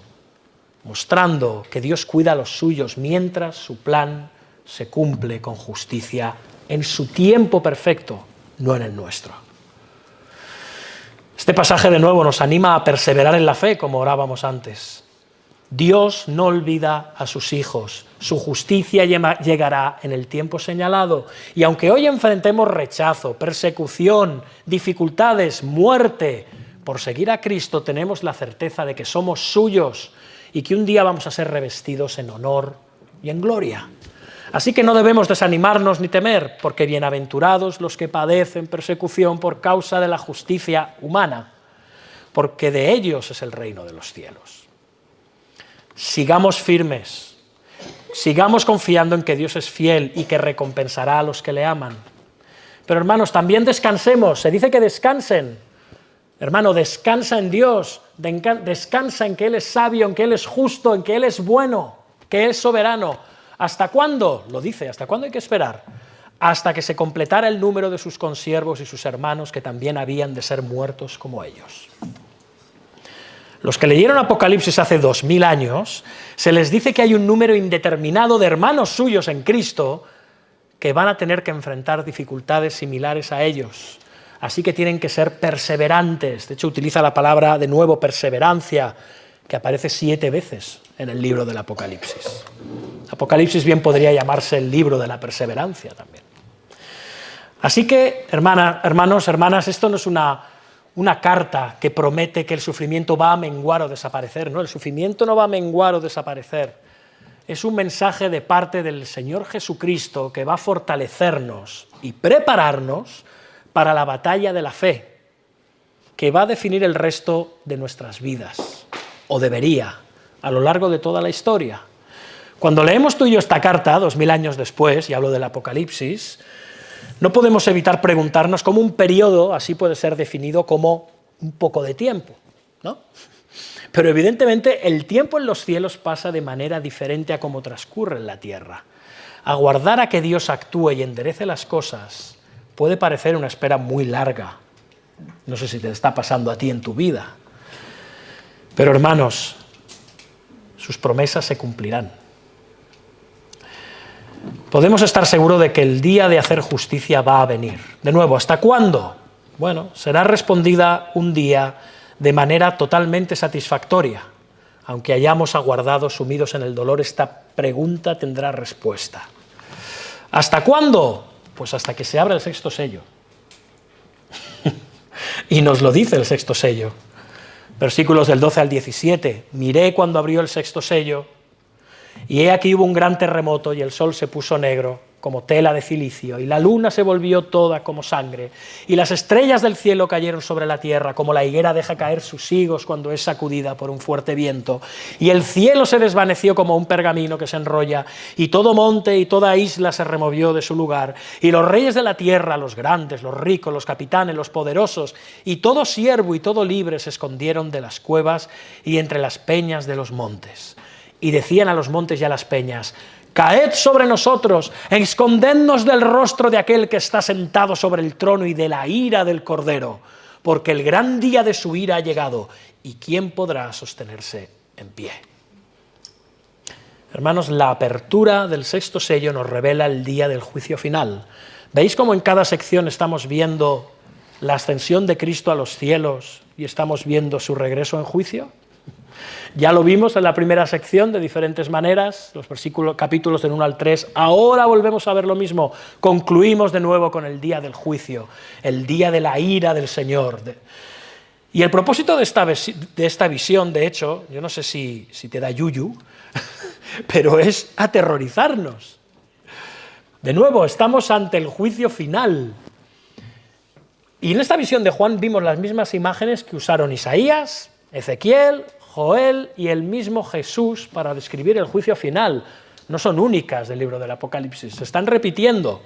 S1: mostrando que Dios cuida a los suyos mientras su plan se cumple con justicia en su tiempo perfecto, no en el nuestro. Este pasaje de nuevo nos anima a perseverar en la fe, como orábamos antes. Dios no olvida a sus hijos, su justicia llegará en el tiempo señalado. Y aunque hoy enfrentemos rechazo, persecución, dificultades, muerte, por seguir a Cristo tenemos la certeza de que somos suyos y que un día vamos a ser revestidos en honor y en gloria. Así que no debemos desanimarnos ni temer, porque bienaventurados los que padecen persecución por causa de la justicia humana, porque de ellos es el reino de los cielos. Sigamos firmes, sigamos confiando en que Dios es fiel y que recompensará a los que le aman. Pero hermanos, también descansemos, se dice que descansen. Hermano, descansa en Dios, descansa en que Él es sabio, en que Él es justo, en que Él es bueno, que Él es soberano. ¿Hasta cuándo? Lo dice, ¿hasta cuándo hay que esperar? Hasta que se completara el número de sus consiervos y sus hermanos que también habían de ser muertos como ellos. Los que leyeron Apocalipsis hace 2000 años, se les dice que hay un número indeterminado de hermanos suyos en Cristo que van a tener que enfrentar dificultades similares a ellos. Así que tienen que ser perseverantes. De hecho, utiliza la palabra de nuevo perseverancia, que aparece 7 veces en el libro del Apocalipsis. Apocalipsis bien podría llamarse el libro de la perseverancia también. Así que, hermanos, hermanas, esto no es una carta que promete que el sufrimiento va a menguar o desaparecer. No, el sufrimiento no va a menguar o desaparecer. Es un mensaje de parte del Señor Jesucristo que va a fortalecernos y prepararnos para la batalla de la fe, que va a definir el resto de nuestras vidas, o debería, a lo largo de toda la historia. Cuando leemos tú y yo esta carta, 2000 años después, y hablo del Apocalipsis, no podemos evitar preguntarnos cómo un periodo así puede ser definido como un poco de tiempo, ¿no? Pero evidentemente el tiempo en los cielos pasa de manera diferente a cómo transcurre en la tierra. Aguardar a que Dios actúe y enderece las cosas puede parecer una espera muy larga. No sé si te está pasando a ti en tu vida. Pero hermanos, sus promesas se cumplirán. Podemos estar seguros de que el día de hacer justicia va a venir. De nuevo, ¿hasta cuándo? Bueno, será respondida un día de manera totalmente satisfactoria. Aunque hayamos aguardado sumidos en el dolor, esta pregunta tendrá respuesta. ¿Hasta cuándo? Pues hasta que se abra el 6º sello. Y nos lo dice el 6º sello. Versículos del 12 al 17. Miré cuando abrió el 6º sello, y he aquí hubo un gran terremoto, y el sol se puso negro, como tela de cilicio, y la luna se volvió toda como sangre, y las estrellas del cielo cayeron sobre la tierra, como la higuera deja caer sus higos cuando es sacudida por un fuerte viento, y el cielo se desvaneció como un pergamino que se enrolla, y todo monte y toda isla se removió de su lugar, y los reyes de la tierra, los grandes, los ricos, los capitanes, los poderosos, y todo siervo y todo libre se escondieron de las cuevas y entre las peñas de los montes. Y decían a los montes y a las peñas: caed sobre nosotros, escondednos del rostro de aquel que está sentado sobre el trono y de la ira del Cordero, porque el gran día de su ira ha llegado, y ¿quién podrá sostenerse en pie? Hermanos, la apertura del 6º sello nos revela el día del juicio final. ¿Veis cómo en cada sección estamos viendo la ascensión de Cristo a los cielos y estamos viendo su regreso en juicio? Ya lo vimos en la primera sección de diferentes maneras, los capítulos del 1 al 3. Ahora volvemos a ver lo mismo. Concluimos de nuevo con el día del juicio, el día de la ira del Señor. Y el propósito de esta visión, de hecho, yo no sé si te da yuyu, pero es aterrorizarnos. De nuevo, estamos ante el juicio final. Y en esta visión de Juan vimos las mismas imágenes que usaron Isaías, Ezequiel, Joel y el mismo Jesús para describir el juicio final. No son únicas del libro del Apocalipsis, se están repitiendo.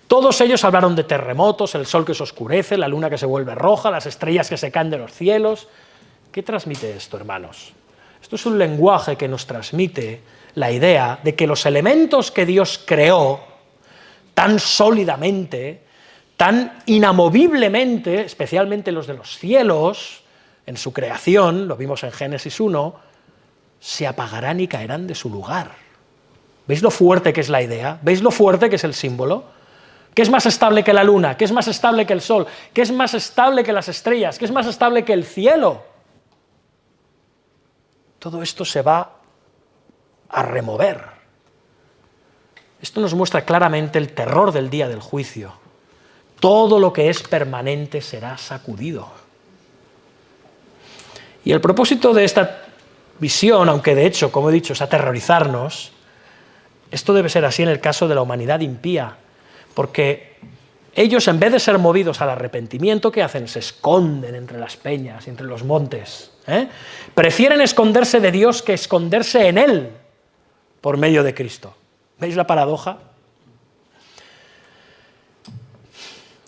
S1: Todos ellos hablaron de terremotos, el sol que se oscurece, la luna que se vuelve roja, las estrellas que se caen de los cielos. ¿Qué transmite esto, hermanos? Esto es un lenguaje que nos transmite la idea de que los elementos que Dios creó tan sólidamente, tan inamoviblemente, especialmente los de los cielos, en su creación, lo vimos en Génesis 1, se apagarán y caerán de su lugar. ¿Veis lo fuerte que es la idea? ¿Veis lo fuerte que es el símbolo? ¿Qué es más estable que la luna? ¿Qué es más estable que el sol? ¿Qué es más estable que las estrellas? ¿Qué es más estable que el cielo? Todo esto se va a remover. Esto nos muestra claramente el terror del día del juicio. Todo lo que es permanente será sacudido. Y el propósito de esta visión, aunque de hecho, como he dicho, es aterrorizarnos, esto debe ser así en el caso de la humanidad impía, porque ellos, en vez de ser movidos al arrepentimiento, ¿qué hacen? Se esconden entre las peñas, entre los montes. Prefieren esconderse de Dios que esconderse en Él por medio de Cristo. ¿Veis la paradoja?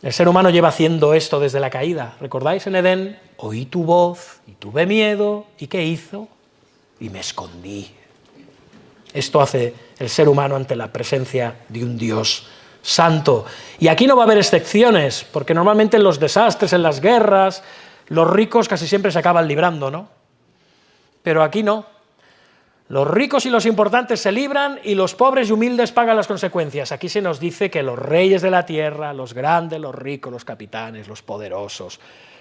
S1: El ser humano lleva haciendo esto desde la caída. ¿Recordáis en Edén? Oí tu voz y tuve miedo. ¿Y qué hizo? Y me escondí. Esto hace el ser humano ante la presencia de un Dios santo. Y aquí no va a haber excepciones, porque normalmente en los desastres, en las guerras, los ricos casi siempre se acaban librando, ¿no? Pero aquí no. Los ricos y los importantes se libran y los pobres y humildes pagan las consecuencias. Aquí se nos dice que los reyes de la tierra, los grandes, los ricos, los capitanes, los poderosos,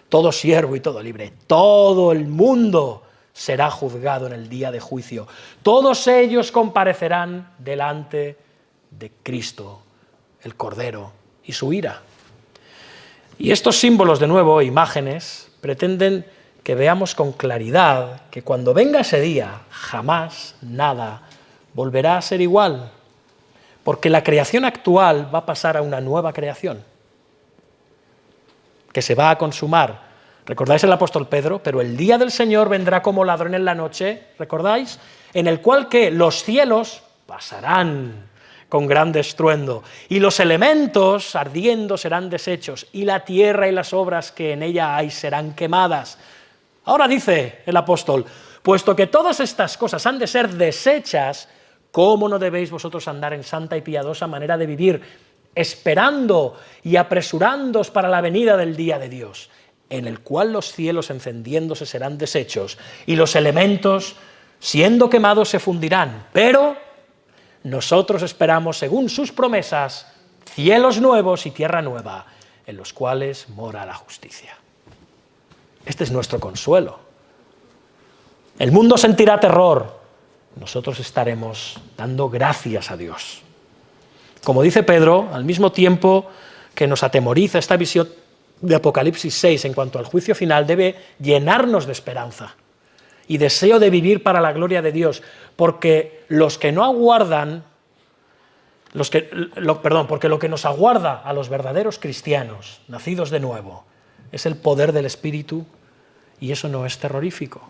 S1: todo siervo y todo libre, todo el mundo será juzgado en el día de juicio. Todos ellos comparecerán delante de Cristo, el Cordero, y su ira. Y estos símbolos, de nuevo, imágenes, pretenden que veamos con claridad que cuando venga ese día, jamás nada volverá a ser igual, porque la creación actual va a pasar a una nueva creación, que se va a consumar. ¿Recordáis el apóstol Pedro? Pero el día del Señor vendrá como ladrón en la noche, ¿recordáis? En el cual que los cielos pasarán con gran estruendo, y los elementos ardiendo serán deshechos, y la tierra y las obras que en ella hay serán quemadas. Ahora dice el apóstol, puesto que todas estas cosas han de ser deshechas, ¿cómo no debéis vosotros andar en santa y piadosa manera de vivir, esperando y apresurándoos para la venida del día de Dios, en el cual los cielos encendiéndose serán deshechos, y los elementos siendo quemados se fundirán? Pero nosotros esperamos, según sus promesas, cielos nuevos y tierra nueva, en los cuales mora la justicia. Este es nuestro consuelo. El mundo sentirá terror, nosotros estaremos dando gracias a Dios. Como dice Pedro, al mismo tiempo que nos atemoriza esta visión de Apocalipsis 6 en cuanto al juicio final, debe llenarnos de esperanza y deseo de vivir para la gloria de Dios, porque los que no aguardan, porque lo que nos aguarda a los verdaderos cristianos, nacidos de nuevo, es el poder del Espíritu, y eso no es terrorífico.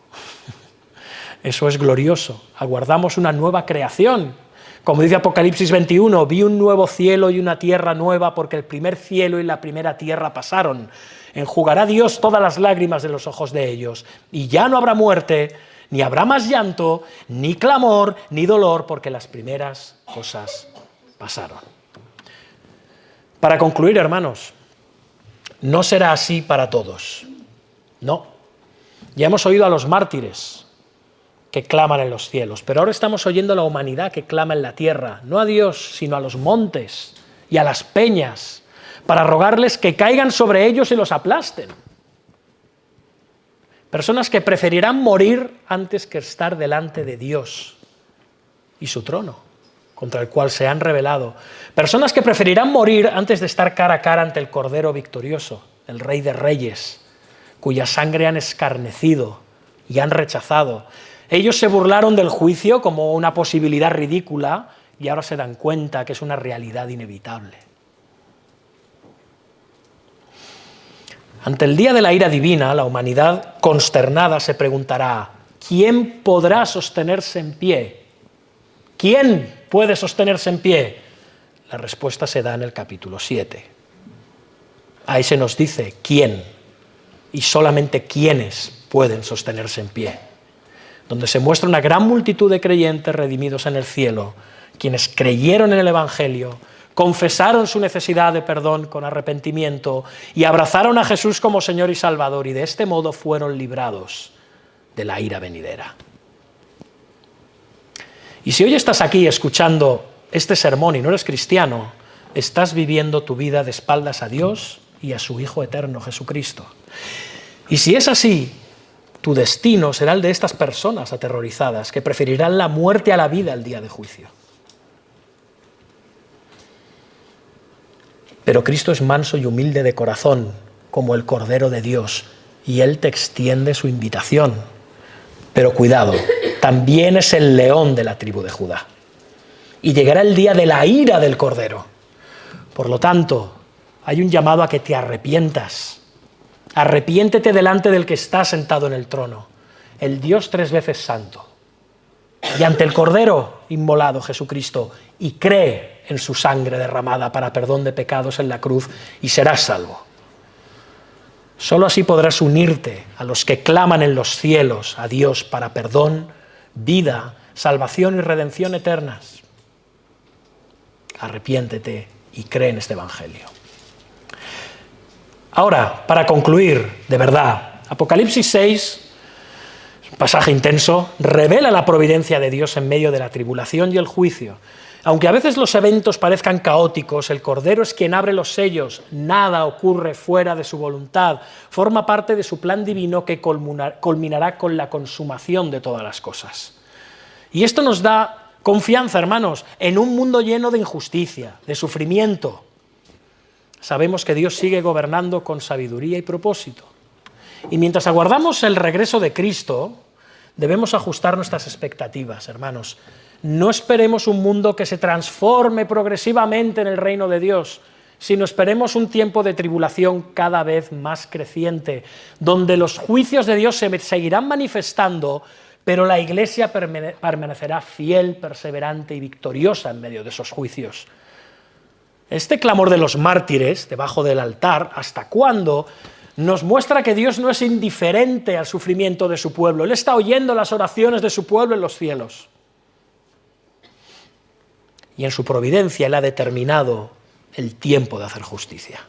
S1: Eso es glorioso. Aguardamos una nueva creación. Como dice Apocalipsis 21, vi un nuevo cielo y una tierra nueva, porque el primer cielo y la primera tierra pasaron. Enjugará Dios todas las lágrimas de los ojos de ellos, y ya no habrá muerte, ni habrá más llanto, ni clamor, ni dolor, porque las primeras cosas pasaron. Para concluir, hermanos, no será así para todos. No. Ya hemos oído a los mártires que claman en los cielos, pero ahora estamos oyendo a la humanidad que clama en la tierra, no a Dios, sino a los montes y a las peñas, para rogarles que caigan sobre ellos y los aplasten. Personas que preferirán morir antes que estar delante de Dios y su trono, contra el cual se han rebelado. Personas que preferirán morir antes de estar cara a cara ante el Cordero victorioso, el Rey de Reyes, cuya sangre han escarnecido y han rechazado. Ellos se burlaron del juicio como una posibilidad ridícula y ahora se dan cuenta que es una realidad inevitable. Ante el día de la ira divina, la humanidad consternada se preguntará, ¿quién podrá sostenerse en pie? ¿Quién puede sostenerse en pie? La respuesta se da en el capítulo 7. Ahí se nos dice quién, y solamente quiénes pueden sostenerse en pie, donde se muestra una gran multitud de creyentes redimidos en el cielo, quienes creyeron en el Evangelio, confesaron su necesidad de perdón con arrepentimiento y abrazaron a Jesús como Señor y Salvador, y de este modo fueron librados de la ira venidera. Y si hoy estás aquí escuchando este sermón y no eres cristiano, estás viviendo tu vida de espaldas a Dios y a su Hijo eterno, Jesucristo. Y si es así, tu destino será el de estas personas aterrorizadas que preferirán la muerte a la vida el día de juicio. Pero Cristo es manso y humilde de corazón, como el Cordero de Dios, y Él te extiende su invitación. Pero cuidado, también es el león de la tribu de Judá. Y llegará el día de la ira del Cordero. Por lo tanto, hay un llamado a que te arrepientas. Arrepiéntete delante del que está sentado en el trono, el Dios 3 veces santo, y ante el Cordero inmolado, Jesucristo, y cree en su sangre derramada para perdón de pecados en la cruz, y serás salvo. Solo así podrás unirte a los que claman en los cielos a Dios para perdón, vida, salvación y redención eternas. Arrepiéntete y cree en este Evangelio. Ahora, para concluir, de verdad, Apocalipsis 6 pasaje intenso, revela la providencia de Dios en medio de la tribulación y el juicio. Aunque a veces los eventos parezcan caóticos, el Cordero es quien abre los sellos, nada ocurre fuera de su voluntad, forma parte de su plan divino que culminará con la consumación de todas las cosas. Y esto nos da confianza, hermanos, en un mundo lleno de injusticia, de sufrimiento. Sabemos que Dios sigue gobernando con sabiduría y propósito. Y mientras aguardamos el regreso de Cristo, debemos ajustar nuestras expectativas, hermanos. No esperemos un mundo que se transforme progresivamente en el reino de Dios, sino esperemos un tiempo de tribulación cada vez más creciente, donde los juicios de Dios se seguirán manifestando, pero la Iglesia permanecerá fiel, perseverante y victoriosa en medio de esos juicios. Este clamor de los mártires debajo del altar, ¿hasta cuándo?, nos muestra que Dios no es indiferente al sufrimiento de su pueblo. Él está oyendo las oraciones de su pueblo en los cielos. Y en su providencia Él ha determinado el tiempo de hacer justicia.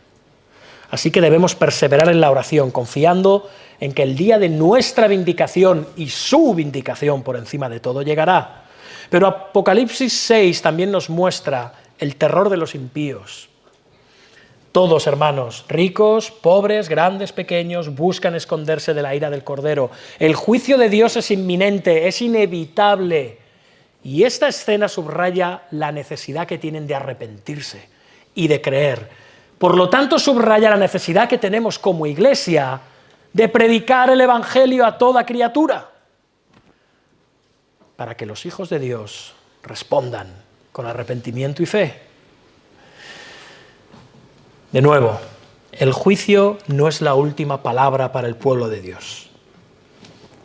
S1: Así que debemos perseverar en la oración, confiando en que el día de nuestra vindicación y su vindicación por encima de todo llegará. Pero Apocalipsis 6 también nos muestra el terror de los impíos. Todos, hermanos, ricos, pobres, grandes, pequeños, buscan esconderse de la ira del Cordero. El juicio de Dios es inminente, es inevitable. Y esta escena subraya la necesidad que tienen de arrepentirse y de creer. Por lo tanto, subraya la necesidad que tenemos como Iglesia de predicar el Evangelio a toda criatura, para que los hijos de Dios respondan con arrepentimiento y fe. De nuevo, el juicio no es la última palabra para el pueblo de Dios.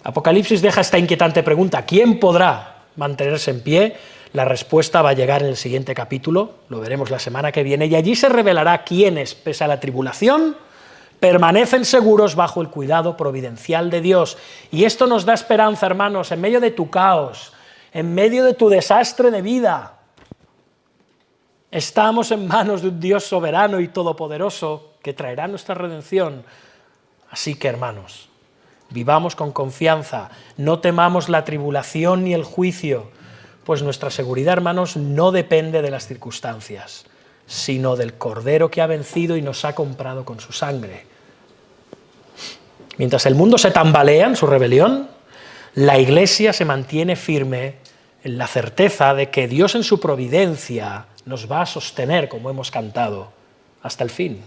S1: Apocalipsis deja esta inquietante pregunta: ¿quién podrá mantenerse en pie? La respuesta va a llegar en el siguiente capítulo, lo veremos la semana que viene, y allí se revelará quiénes, pese a la tribulación, permanecen seguros bajo el cuidado providencial de Dios. Y esto nos da esperanza, hermanos, en medio de tu caos, en medio de tu desastre de vida. Estamos en manos de un Dios soberano y todopoderoso que traerá nuestra redención. Así que, hermanos, vivamos con confianza, no temamos la tribulación ni el juicio, pues nuestra seguridad, hermanos, no depende de las circunstancias, sino del Cordero que ha vencido y nos ha comprado con su sangre. Mientras el mundo se tambalea en su rebelión, la Iglesia se mantiene firme en la certeza de que Dios en su providencia nos va a sostener, como hemos cantado, hasta el fin.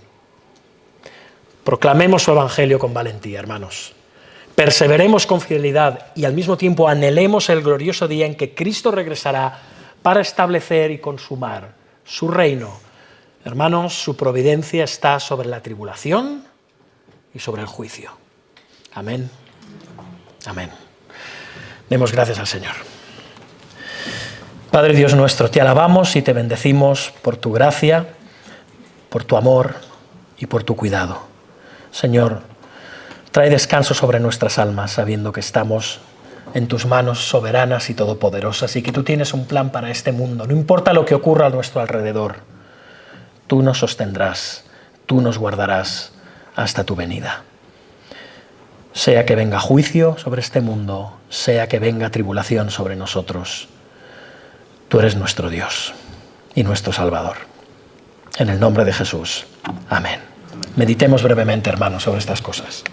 S1: Proclamemos su Evangelio con valentía, hermanos. Perseveremos con fidelidad y al mismo tiempo anhelemos el glorioso día en que Cristo regresará para establecer y consumar su reino. Hermanos, su providencia está sobre la tribulación y sobre el juicio. Amén. Amén. Demos gracias al Señor. Padre Dios nuestro, te alabamos y te bendecimos por tu gracia, por tu amor y por tu cuidado. Señor, trae descanso sobre nuestras almas, sabiendo que estamos en tus manos soberanas y todopoderosas y que tú tienes un plan para este mundo. No importa lo que ocurra a nuestro alrededor, tú nos sostendrás, tú nos guardarás hasta tu venida. Sea que venga juicio sobre este mundo, sea que venga tribulación sobre nosotros, tú eres nuestro Dios y nuestro Salvador. En el nombre de Jesús. Amén. Meditemos brevemente, hermanos, sobre estas cosas.